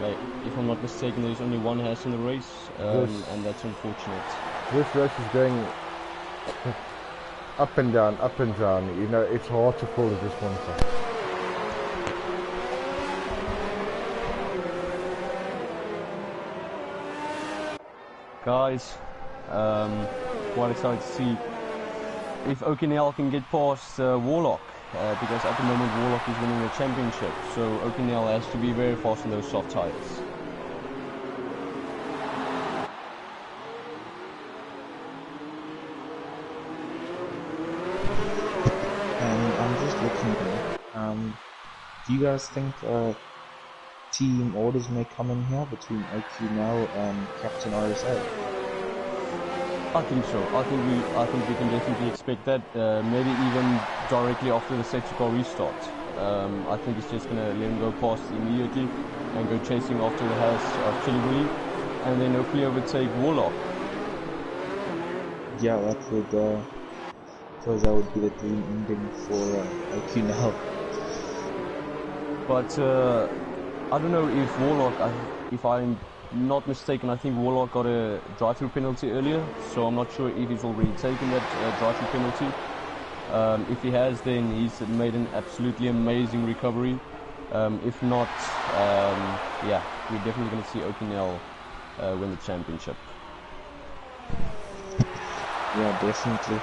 Like, if I'm not mistaken, there's only one Haas in the race, and that's unfortunate. This race is going up and down, up and down. It's hard to call at this point in time. Guys, quite excited to see if O'Connell can get past Warlock, because at the moment Warlock is winning the championship, so O'Connell has to be very fast on those soft tyres. And I'm just looking here. Do you guys think team orders may come in here between O'Connell and Captain RSA? I think so. I think we can definitely expect that. Maybe even directly after the safety car restart. I think it's just gonna let him go past immediately and go chasing after the house of Chili Willy, and then hopefully overtake Warlock. Yeah, that would be the dream ending for O'Connell. But I don't know if Warlock, if I'm not mistaken, I think Warlock got a drive-through penalty earlier, so I'm not sure if he's already taken that drive-through penalty. If he has, then he's made an absolutely amazing recovery. If not, yeah, we're definitely going to see O'Connell win the championship. Yeah, definitely.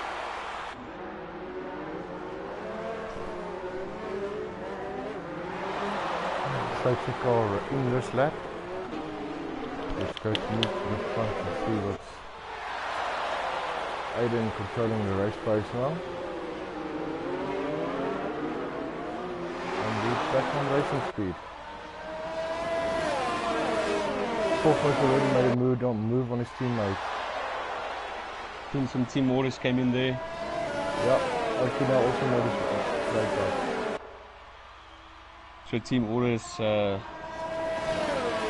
safety car in this lap. Let's go to move to the front and see what's Aiden controlling the race pace now. And we're back on racing speed. Fourth already made a move on his teammate. I think some team orders came in there. Yeah, Okina also made his race out. So team orders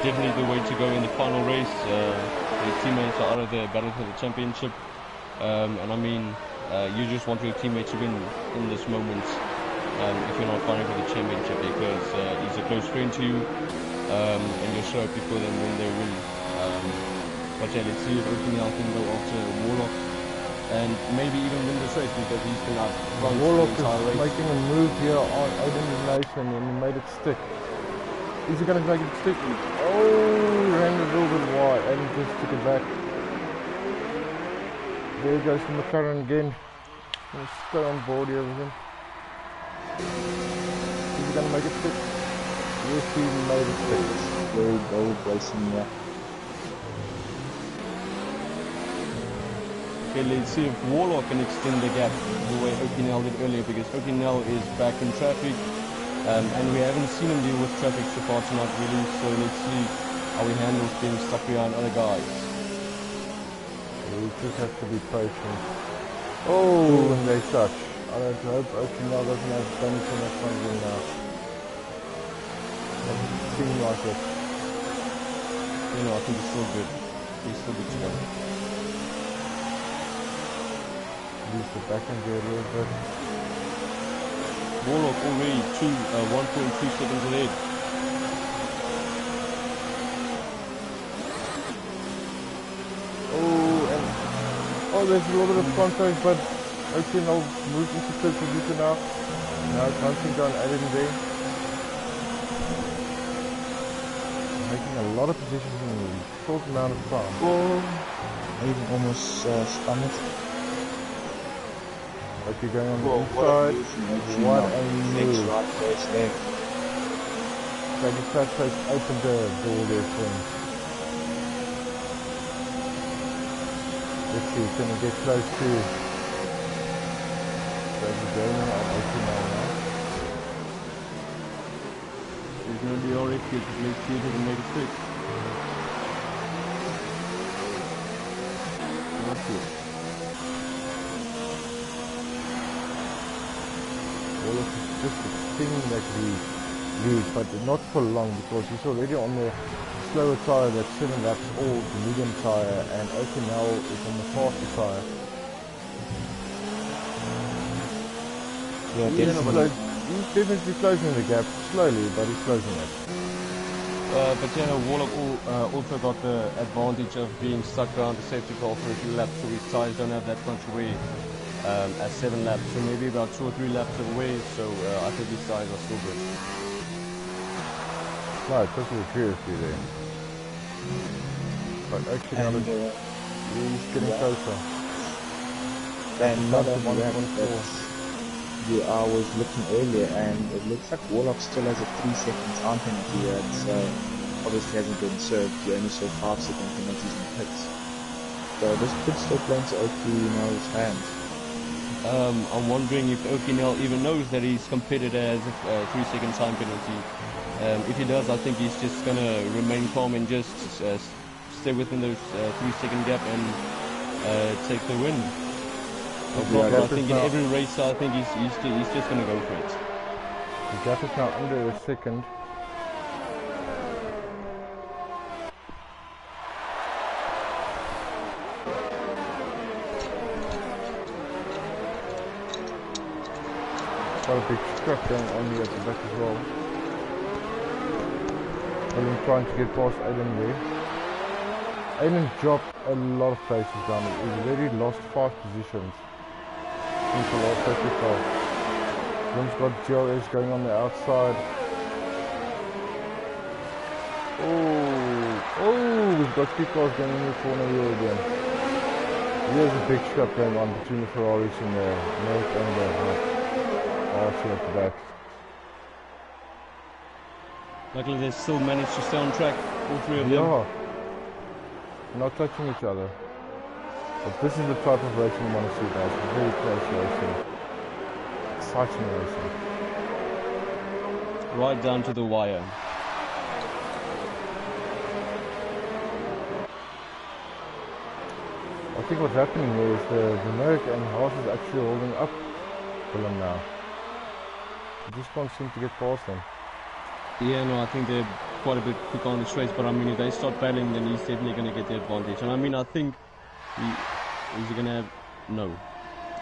definitely the way to go in the final race. Your teammates are out of the battle for the championship. And I mean, you just want your teammate to win in this moment if you're not fighting for the championship, because he's a close friend to you, and you're so happy for them when they win. But yeah, let's see if Okina can go after Warlock and maybe even win this race, because he's been out front Warlock the entire is race. making a move here on Aiden's nation and he made it stick. Is he going to make it stick? Oh, ran a little bit wide and just took it back. There goes the McLaren again. We'll stay on board here with him. Is he going to make it stick? Yes, he made it stick. Very bold racing here. Okay, let's see if Warlock can extend the gap the way Okinel did earlier, because Okinel is back in traffic, and we haven't seen him deal with traffic so far tonight really, so let's see how he handles being stuck behind other guys. We just have to be patient. Oh, and they touch. I don't hope Okinel doesn't have done too much fun doing now. Doesn't seem like it. You know, I think he's still good. He's still good to go. Use the back end there a little bit. Warlock already 1.2 seconds ahead. Oh, there's a little bit of contact, but Okinel moved into third position now. Now it's hunting down Aiden there. Making a lot of positions in a short amount of time. Oh, Aiden almost spun it. Okay, going on the inside. What a move. Right first there. So the flat face opened the door there for him. Let's see, can we get close to the going on Okinel now? He's going to be already good. Let's see if he can make it quick. Not good. Warlock is just extending that lead, but not for long, because he's already on the slower tyre, that's 7 laps, or the medium tyre, and Okinel is on the faster tyre. Yeah, definitely. He's definitely closing the gap, slowly, but he's closing it. But yeah, Warlock also got the advantage of being stuck around the safety car for a few laps, so his tyres don't have that much weight. At 7 laps, so maybe about 2 or 3 laps away, so I think these guys are still good. No, totally agree with you there. But actually, he's getting closer. And another One lap point that I was looking earlier, and it looks like Warlock still has a 3-second time penalty here. It's obviously hasn't been served. He only served 5-second penalties in pits. So this could still play into Okinel's hands. I'm wondering if Okinel even knows that he's competed as a 3-second time penalty. If he does, I think he's just going to remain calm and just stay within those 3-second gap and take the win. I think in every race, I think he's just going to go for it. The gap is now under a second. Quite a big scrap going on here at the back as well. Aiden trying to get past Aiden there. Aiden dropped a lot of places down. He's already lost 5 positions since the last safety car. Jim's got GRS going on the outside. Oh, we've got 2 cars going in the corner here again. Here's a big scrap going on between the Ferraris and the Merc and the RC at the back. Luckily, they still managed to stay on track, all three of them. Yeah. Not touching each other. But this is the type of racing you want to see, guys. Very close racing. Exciting racing. Right down to the wire. I think what's happening here is the Merc and Haas is actually holding up Willem now. They just can't seem to get past them. Yeah, no, I think they're quite a bit quick on the straights, but I mean, if they start battling, then he's definitely going to get the advantage. And I mean, I think he's going to have no.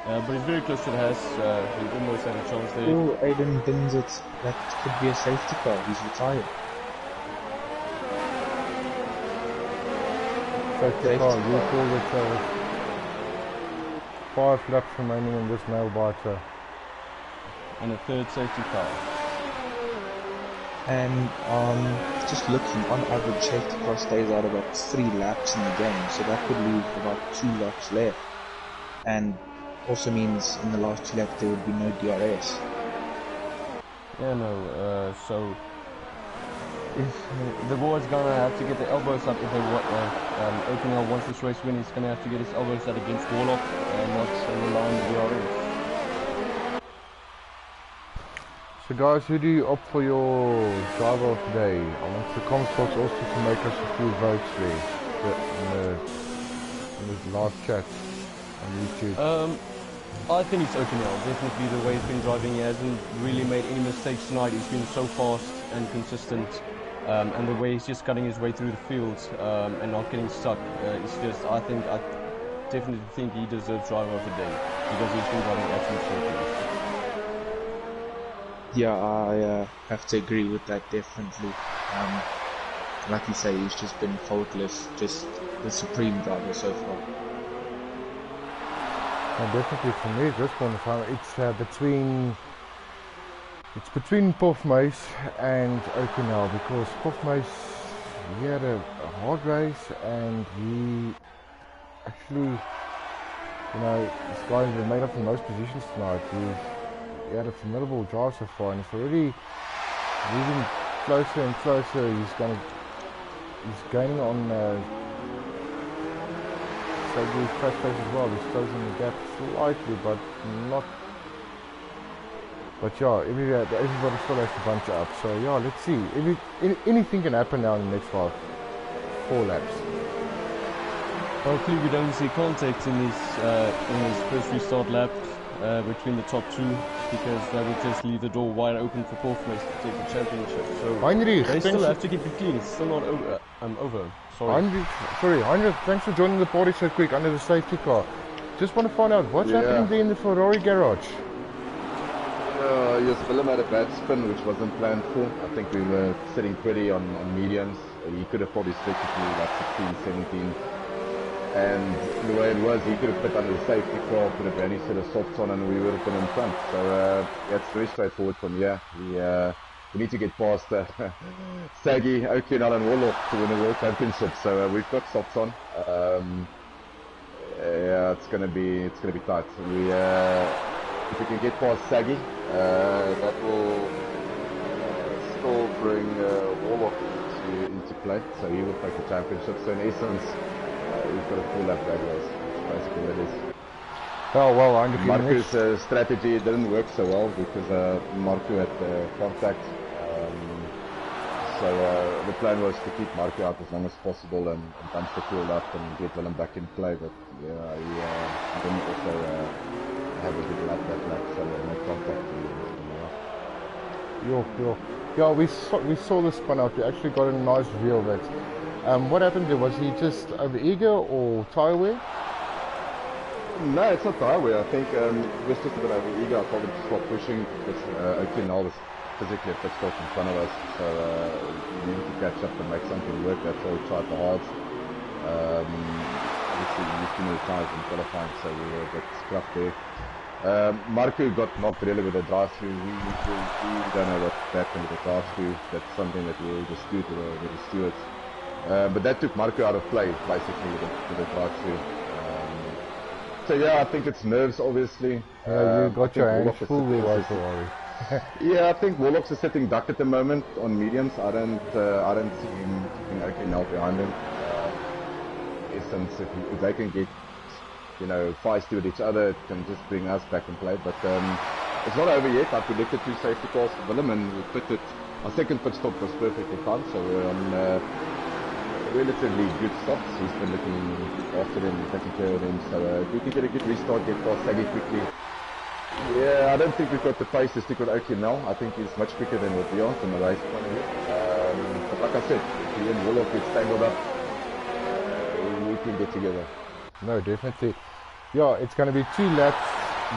But he's very close to the Haas. He almost had a chance there. Oh, Aiden bins it. That could be a safety car. He's retired. Safety car, you call it 5 laps remaining in this nail biter. And a third safety car. And just looking, on average, safety car stays out about 3 laps in the game, so that could leave about 2 laps left. And also means in the last 2 laps there would be no DRS. Yeah, no, so if the board's gonna have to get the elbows up if they want, O'Connell wants this race win, he's gonna have to get his elbows out against Warlock and not rely on the DRS. So guys, who do you opt for your driver of the day? I want the comments box also to make us a few votes there in the live chat on YouTube. I think it's O'Connell, definitely the way he's been driving. He hasn't really made any mistakes tonight. He's been so fast and consistent, and the way he's just cutting his way through the fields and not getting stuck. It's just, I definitely think he deserves driver of the day because he's been driving absolutely so. Yeah, I have to agree with that, definitely. Like you say, he's just been faultless, just the supreme driver so far. And definitely for me at this point of time, it's between Puff Mace and O'Connell, because Puff Mace, he had a hard race and he actually, you know, this guy has made up in most positions tonight. He had a formidable drive so far, and it's already moving closer and closer. He's gaining on Sagu's track pace as well. He's closing the gap slightly, but not. But yeah, everybody still has to bunch up. So yeah, let's see. Anything can happen now in the next 4 laps. Hopefully we don't see contact in this first restart lap between the top 2, because that would just leave the door wide open for Porfmace to take the championship. So Heinrich, they still have to keep it clean. It's still not over. Over. Sorry. Heinrich, thanks for joining the party so quick under the safety car. Just want to find out what's happening there in the Ferrari garage. Yes, Willem had a bad spin which wasn't planned for. I think we were sitting pretty on mediums. He could have probably stretched it to like 16, 17. And the way it was, he could have put under the safety car, put a brand new set of softs on, and we would have been in front. So it's very straightforward from here. We need to get past Saggy, O'Connell and Warlock to win the World Championship. So we've got softs on. Yeah, it's gonna be tight. If we can get past Saggy, that will still bring Warlock into play. So he will take the championship. So in essence, we've got a full lap drag race. Basically, that is. Oh well, Marco's strategy didn't work so well because Marco had contact. So the plan was to keep Marco out as long as possible and bunch the field up and get Willem back in play. But yeah, he didn't also have a good lap that lap, so no contact. Yeah, we saw this spun out. We actually got a nice view of it. What happened there? Was he just over eager or tire wear? No, it's not tire wear. I think he was just a bit over eager. I told him to stop pushing because O'Connell was physically a pit stop in front of us, so we needed to catch up and make something work. That's why we tried the hard. Obviously, we used too many tires in qualifying, so we were a bit scruffed there. Marco got knocked really with the drive-through. We don't know what happened with the drive-through. That's something that we will dispute with the stewards. But that took Marco out of play, basically, with the drive-through. So yeah, I think it's nerves, obviously. Yeah, you got your hands full with Ferrari. Yeah, I think Warlocks is sitting duck at the moment on mediums. I don't see him keeping okay now behind him. Essence, if they can get, you know, feisty with each other, it can just bring us back in play. But it's not over yet. I predicted 2 safety cars for Willem, and we pitted. Our second pit stop was perfectly timed, so we're on relatively good stops. He's been looking after them, taking care of them. So if we can get a good restart, get past Saggy quickly. Yeah, I don't think we've got the pace to stick with Oakley now. I think he's much quicker than what we are from a race point of view. But like I said, if he and Warlock gets tangled up, we can get together. No, definitely. Yeah, it's going to be 2 laps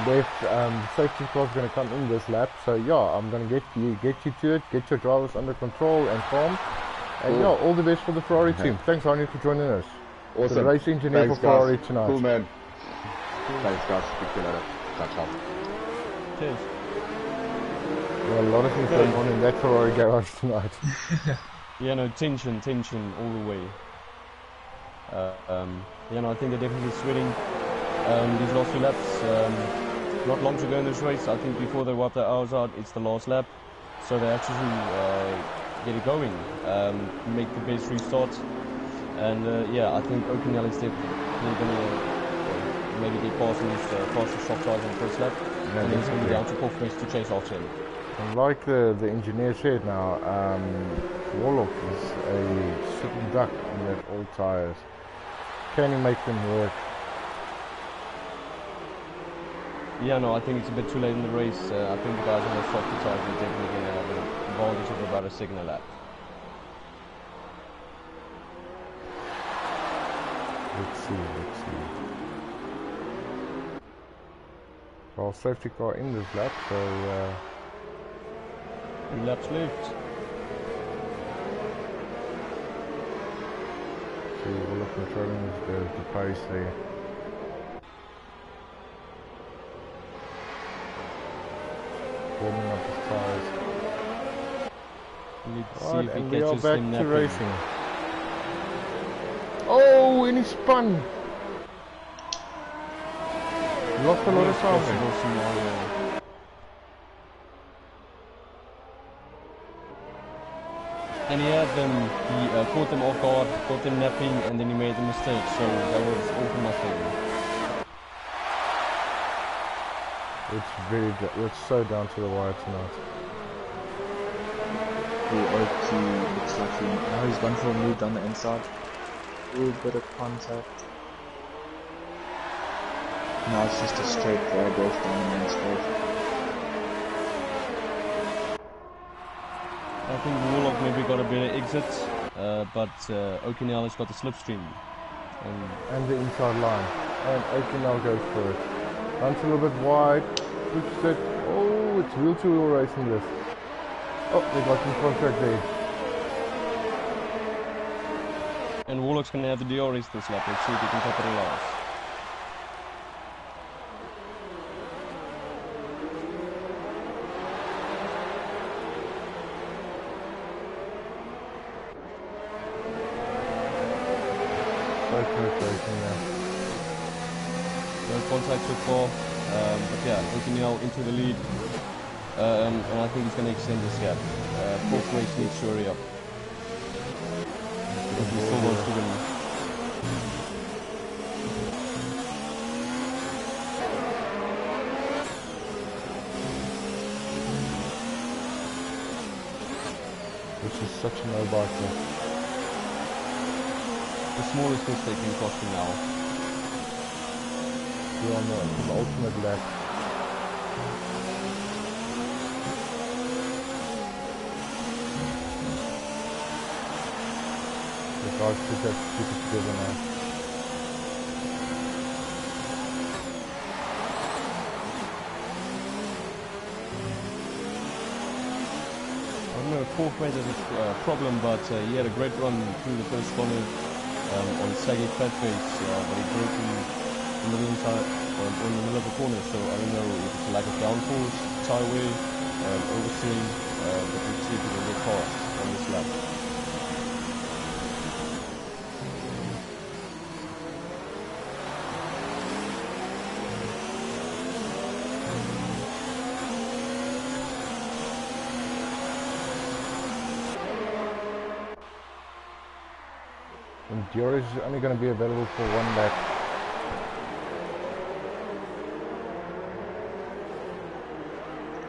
left. Safety car's going to come in this lap. So yeah, I'm going to get you to it, get your drivers under control and calm. And Cool. yeah, all the best for the Ferrari team. Thanks, Arnie, for joining us. Awesome. The race engineer Thanks, for Ferrari guys. tonight. Cool, man. Thanks, guys. Speak to you later. Ciao, ciao. Cheers. There are a lot of things going on in that Ferrari garage tonight. Yeah, no, tension all the way. Yeah, no, I think they're definitely sweating these last 2 laps. Not long to go in this race. I think before they wipe their hours out, it's the last lap. So they actually get it going, make the best restart. And yeah, I think O'Connell is definitely going to maybe get past his fastest shop size in the first lap. Yeah, and he's going to be definitely. down to Koffmans to chase after him. And like the engineer said now, Warlock is a sitting duck on that old tyres. Can he make them work? Yeah, no, I think it's a bit too late in the race. I think the guys on the softer tyres are definitely going to have an advantage of about a second a lap. Let's see. Well, safety car in this lap, so 3 laps left. see Warlock controlling the pace there. Warming up his tyres. Let's see Right, if he and we are catches back him to napping. racing. Oh, and he spun! Lost a lot of time. Possible scenario. And he had them, he caught them off guard, caught them napping, and then he made the mistake, so that was all for nothing. It's so down to the wire tonight. Oki looks like now he's gone for a move down the inside. A little bit of contact. Now it's just a straight drag off down the main straight. I think Warlock maybe got a better exit, but O'Connell has got the slipstream. And the inside line. And O'Connell goes for it. Runs a little bit wide. Pushes it. Oh, it's wheel-to-wheel racing this. Oh, they got some contact there. And Warlock's going to have the DRS this lap. Let's see if he can capitalize. So close racing now. No contact so far, but yeah, O'Connell into the lead, and I think he's going to extend this gap. Fourth race needs to hurry up. Because he still wants to win. This is such a no biker. The smallest mistake can cost him now. We're on the ultimate lap. The guys should have to keep it together now. I don't know if fourth race is a problem, but he had a great run through the first corner on saggy flat face, but he broke in the middle inside, in the middle of the corner, so I don't know if it's a lack of downforce, tire wear, oversteering, but let's see if he can get past on this lap. Dior is only going to be available for 1 lap.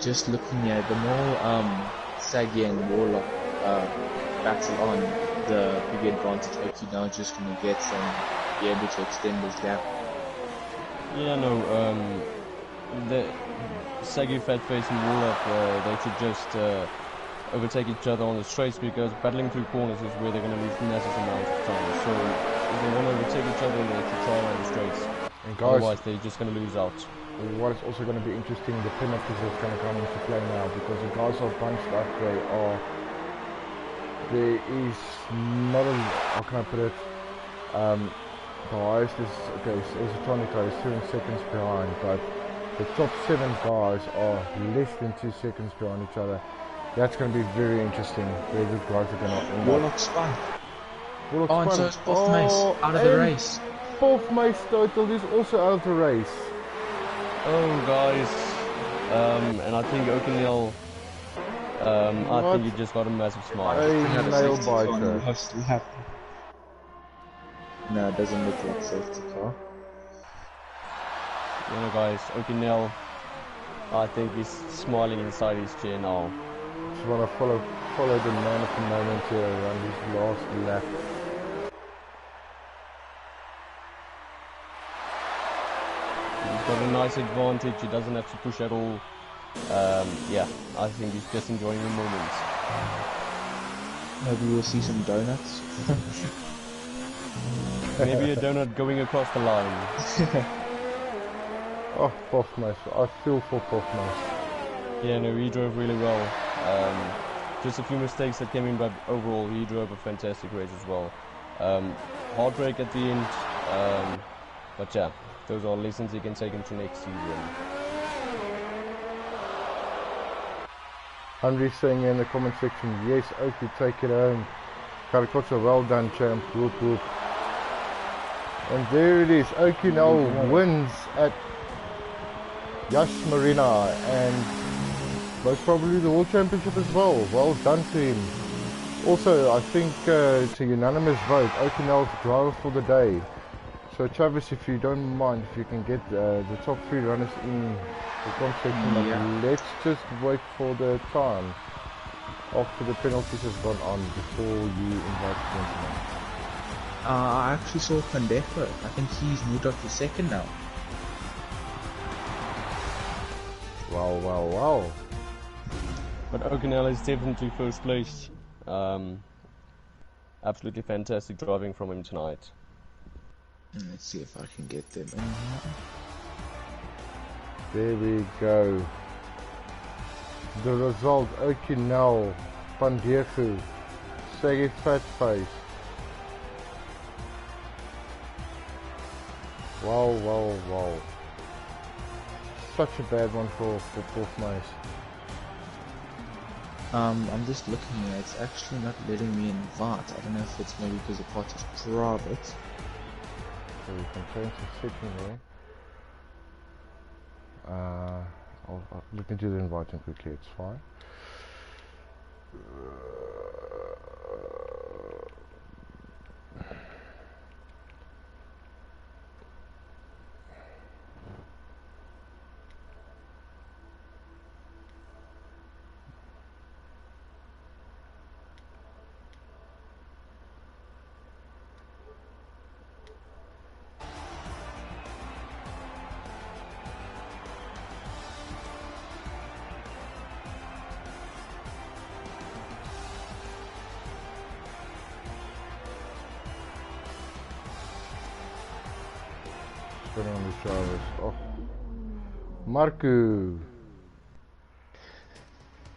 Just looking at the more Saggy and Warlock battle on, the big advantage Oki now just going to get and be able to extend his gap. Yeah, no, the Saggy, Fatface and Warlock, they should just overtake each other on the straights, because battling through corners is where they're going to lose massive amounts of time. So if they want to overtake each other, they should try on the straights. And guys, otherwise they're just going to lose out. What is also going to be interesting, the penalties that's going to come into play now, because the guys are bunched up. There is not a, how can I put it, the highest is, okay, Esotonica is 7 seconds behind, but the top 7 guys are less than 2 seconds behind each other. That's going to be very interesting where the guys are going to end up. Warlock spun. Oh, and so is Both Mace out of the race. Both Mace Total is also out of the race. Oh, guys, and I think O'Connell, I think he just got a massive smile. A nail biter. No, it doesn't look like safety car. You know, guys, O'Connell, I think he's smiling inside his chair now. Just want to follow the man at the moment here around his last lap. He's got a nice advantage, he doesn't have to push at all. Yeah, I think he's just enjoying the moment. Maybe we'll see some donuts. Maybe a donut going across the line. Oh, Boffmace. I feel for Boffmace. Yeah, no, he drove really well. Just a few mistakes that came in, but overall he drove a fantastic race as well. Hard break at the end, but yeah, those are lessons he can take into next season. Henry saying in the comment section, yes, Oki, take it home. Karakocha, well done, champ. Whoop whoop. And there it is. Oki now wins at Yash Marina and most probably the World Championship as well. Well done to him. Also, I think it's a unanimous vote. Oki now the driver for the day. So Travis, if you don't mind, if you can get the top 3 runners in the comment section, yeah. Let's just wait for the time after the penalties has gone on before you invite the gentleman. I actually saw Condeco. I think he's moved up to 2nd now. Wow, wow, wow. But O'Connell is definitely first place. Absolutely fantastic driving from him tonight. Let's see if I can get them in here. There we go. The result, O'Connell, Pandiefu, Segi Fatface. Wow, wow, wow. Such a bad one for Boffmace. I'm just looking here, it's actually not letting me invite. I don't know if it's maybe because the part is private. So we can change the setting there. I'll look into the inviting quickly, it's fine. Put on the showers. Oh, Marku,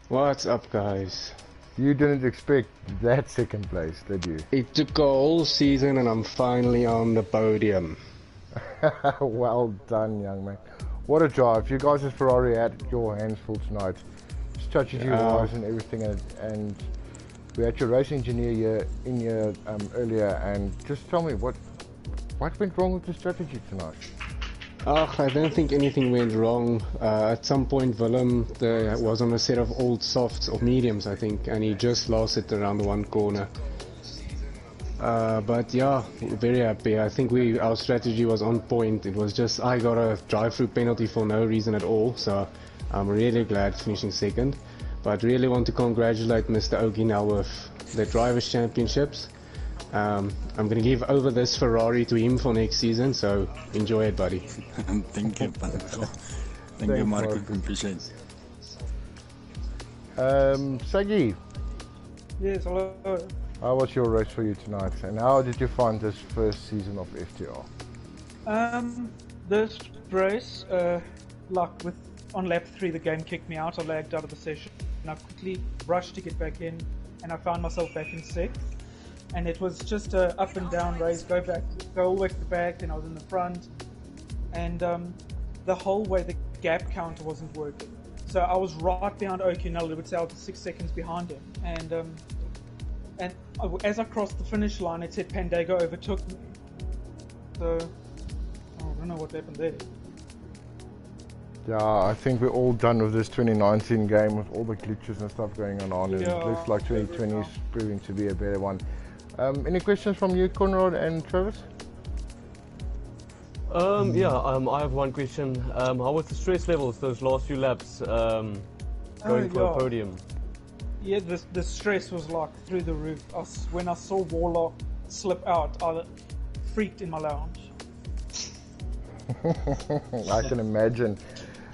What's up, guys? you didn't expect that 2nd place, did you? It took a whole season and I'm finally on the podium. Well done, young man. What a drive. You guys as Ferrari had your hands full tonight. Strategy wise and everything, and we had your race engineer here earlier, and just tell me what went wrong with the strategy tonight? I don't think anything went wrong. At some point Willem was on a set of old softs or mediums, I think, and he just lost it around one corner. But yeah, very happy. I think our strategy was on point. It was just I got a drive-through penalty for no reason at all, so I'm really glad finishing second. But really want to congratulate Mr. Oki now with the Drivers' Championships. I'm going to give over this Ferrari to him for next season, so enjoy it, buddy. Thank you, Pancho. Thank you, Marco. Appreciate it. Sagi, Yes, hello. how was your race for you tonight, and how did you find this first season of FTR? This race, on lap 3 the game kicked me out. I lagged out of the session and I quickly rushed to get back in, and I found myself back in 6th. And it was just a up and down race, go all the way to the back, then I was in the front, and the whole way the gap counter wasn't working. So I was right behind O'Connell. It would say I was 6 seconds behind him, and as I crossed the finish line, it said Pandago overtook me. So I don't know what happened there. Yeah, I think we're all done with this 2019 game with all the glitches and stuff going on, and it looks like 2020 is proving to be a better one. Any questions from you, Conrad and Travis? I have one question. How was the stress levels those last few laps going for a podium? Yeah, the stress was like through the roof. When I saw Warlock slip out, I freaked in my lounge. I can imagine.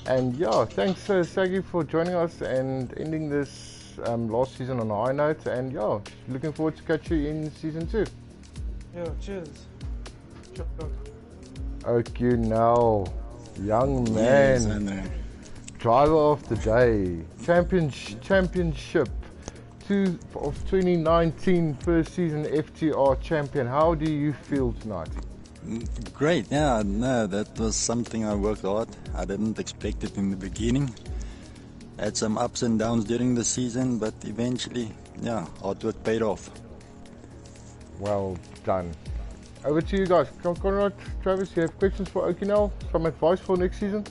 And yeah, thanks Sagi for joining us and ending this last season on a high note. And yeah, looking forward to catch you in season 2. Yeah, cheers. Okay, now, young man, Yes, driver of the day, championship of 2019 first season FTR champion. How do you feel tonight? great, yeah, no, that was something I worked hard. I didn't expect it in the beginning. Had some ups and downs during the season, but eventually, yeah, hard work paid off. Well done. Over to you guys. Conrad, Travis, you have questions for Okinawa? Some advice for next season?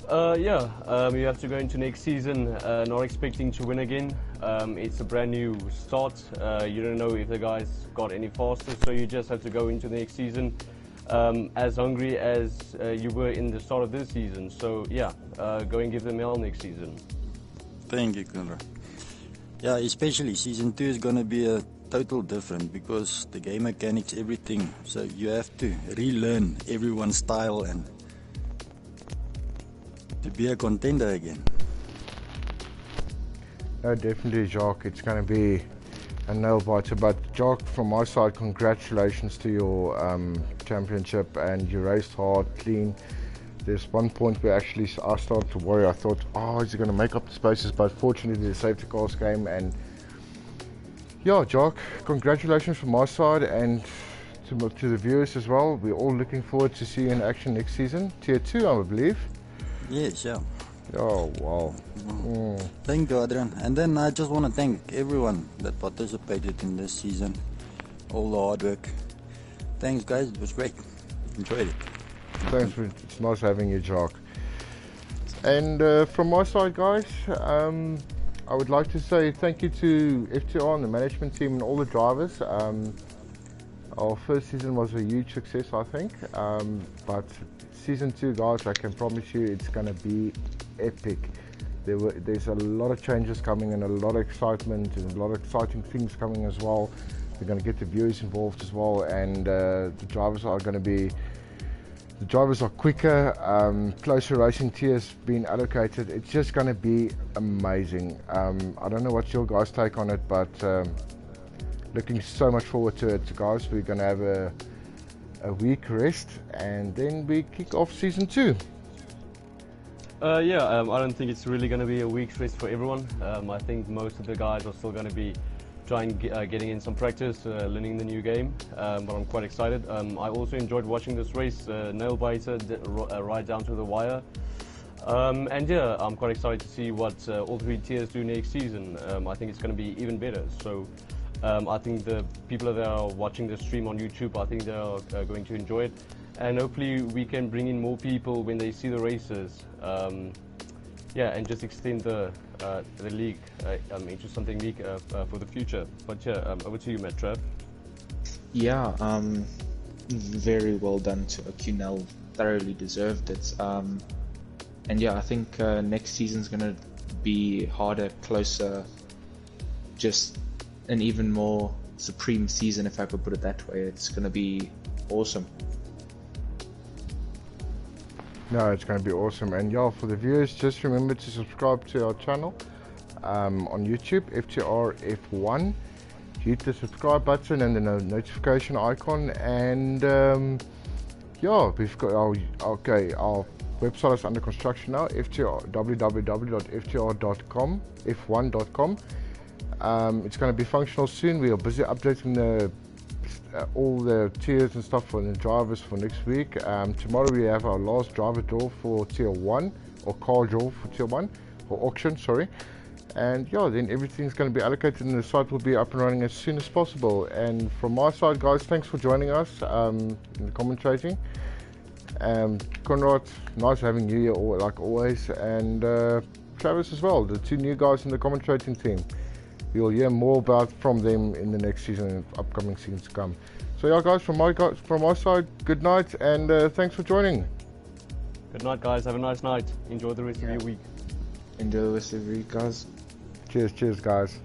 You have to go into next season not expecting to win again. It's a brand new start. You don't know if the guys got any faster, so you just have to go into the next season as hungry as you were in the start of this season. So yeah, go and give them hell next season. Thank you, Conrad. Yeah, especially season 2 is going to be a total different because the game mechanics, everything. So you have to relearn everyone's style and to be a contender again. No, definitely, Jacques. It's going to be a nail biter. But Jacques, from my side, congratulations to your championship, and you raced hard, clean. There's one point where actually I started to worry. I thought, is he going to make up the spaces? But fortunately, the safety cars came, and yeah, Jacques, congratulations from my side and to the viewers as well. We're all looking forward to see you in action next season. Tier 2, I believe. Yes, yeah. Oh, wow. Thank you, Adrian. And then I just want to thank everyone that participated in this season. All the hard work. Thanks, guys. It was great. Enjoyed it. Thanks. It's nice having you, Jacques. And from my side, guys, I would like to say thank you to FTR and the management team and all the drivers. Our first season was a huge success, I think. But season 2, guys, I can promise you it's going to be epic. There's a lot of changes coming and a lot of excitement and a lot of exciting things coming as well. We're going to get the viewers involved as well, and the drivers are quicker, closer racing tiers being allocated. It's just going to be amazing. I don't know what's your guys' take on it, but looking so much forward to it, guys. We're going to have a week rest and then we kick off season 2. I don't think it's really going to be a week's rest for everyone. I think most of the guys are still going to be getting in some practice, learning the new game, but I'm quite excited. I also enjoyed watching this race, nail biter, right down to the wire. I'm quite excited to see what all 3 tiers do next season. I think it's going to be even better. So I think the people that are watching the stream on YouTube, I think they are going to enjoy it. And hopefully we can bring in more people when they see the races. And just extend the league into something league for the future. But over to you, Matt Trav. Yeah, very well done to OQNL. Thoroughly deserved it. And yeah, I think next season's gonna be harder, closer, just an even more supreme season, if I could put it that way. It's gonna be awesome. No, it's going to be awesome. And yeah, for the viewers, just remember to subscribe to our channel on YouTube, FTRF1. Hit the subscribe button and the notification icon. And yeah, we've got our website is under construction now, www.ftr.com, f1.com. It's going to be functional soon. We are busy updating the all the tiers and stuff for the drivers for next week. Tomorrow we have our last driver draw for tier 1, or car draw for tier 1, or auction, sorry. And yeah, then everything's going to be allocated and the site will be up and running as soon as possible. And from my side, guys, thanks for joining us in the commentating. Conrad, nice having you here like always, and Travis as well, the two new guys in the commentating team. You'll hear more from them in the next season and upcoming seasons to come. So yeah, guys, from my side, good night, and thanks for joining. Good night, guys. Have a nice night. Enjoy the rest of your week. Enjoy the rest of your week, guys. Cheers, guys.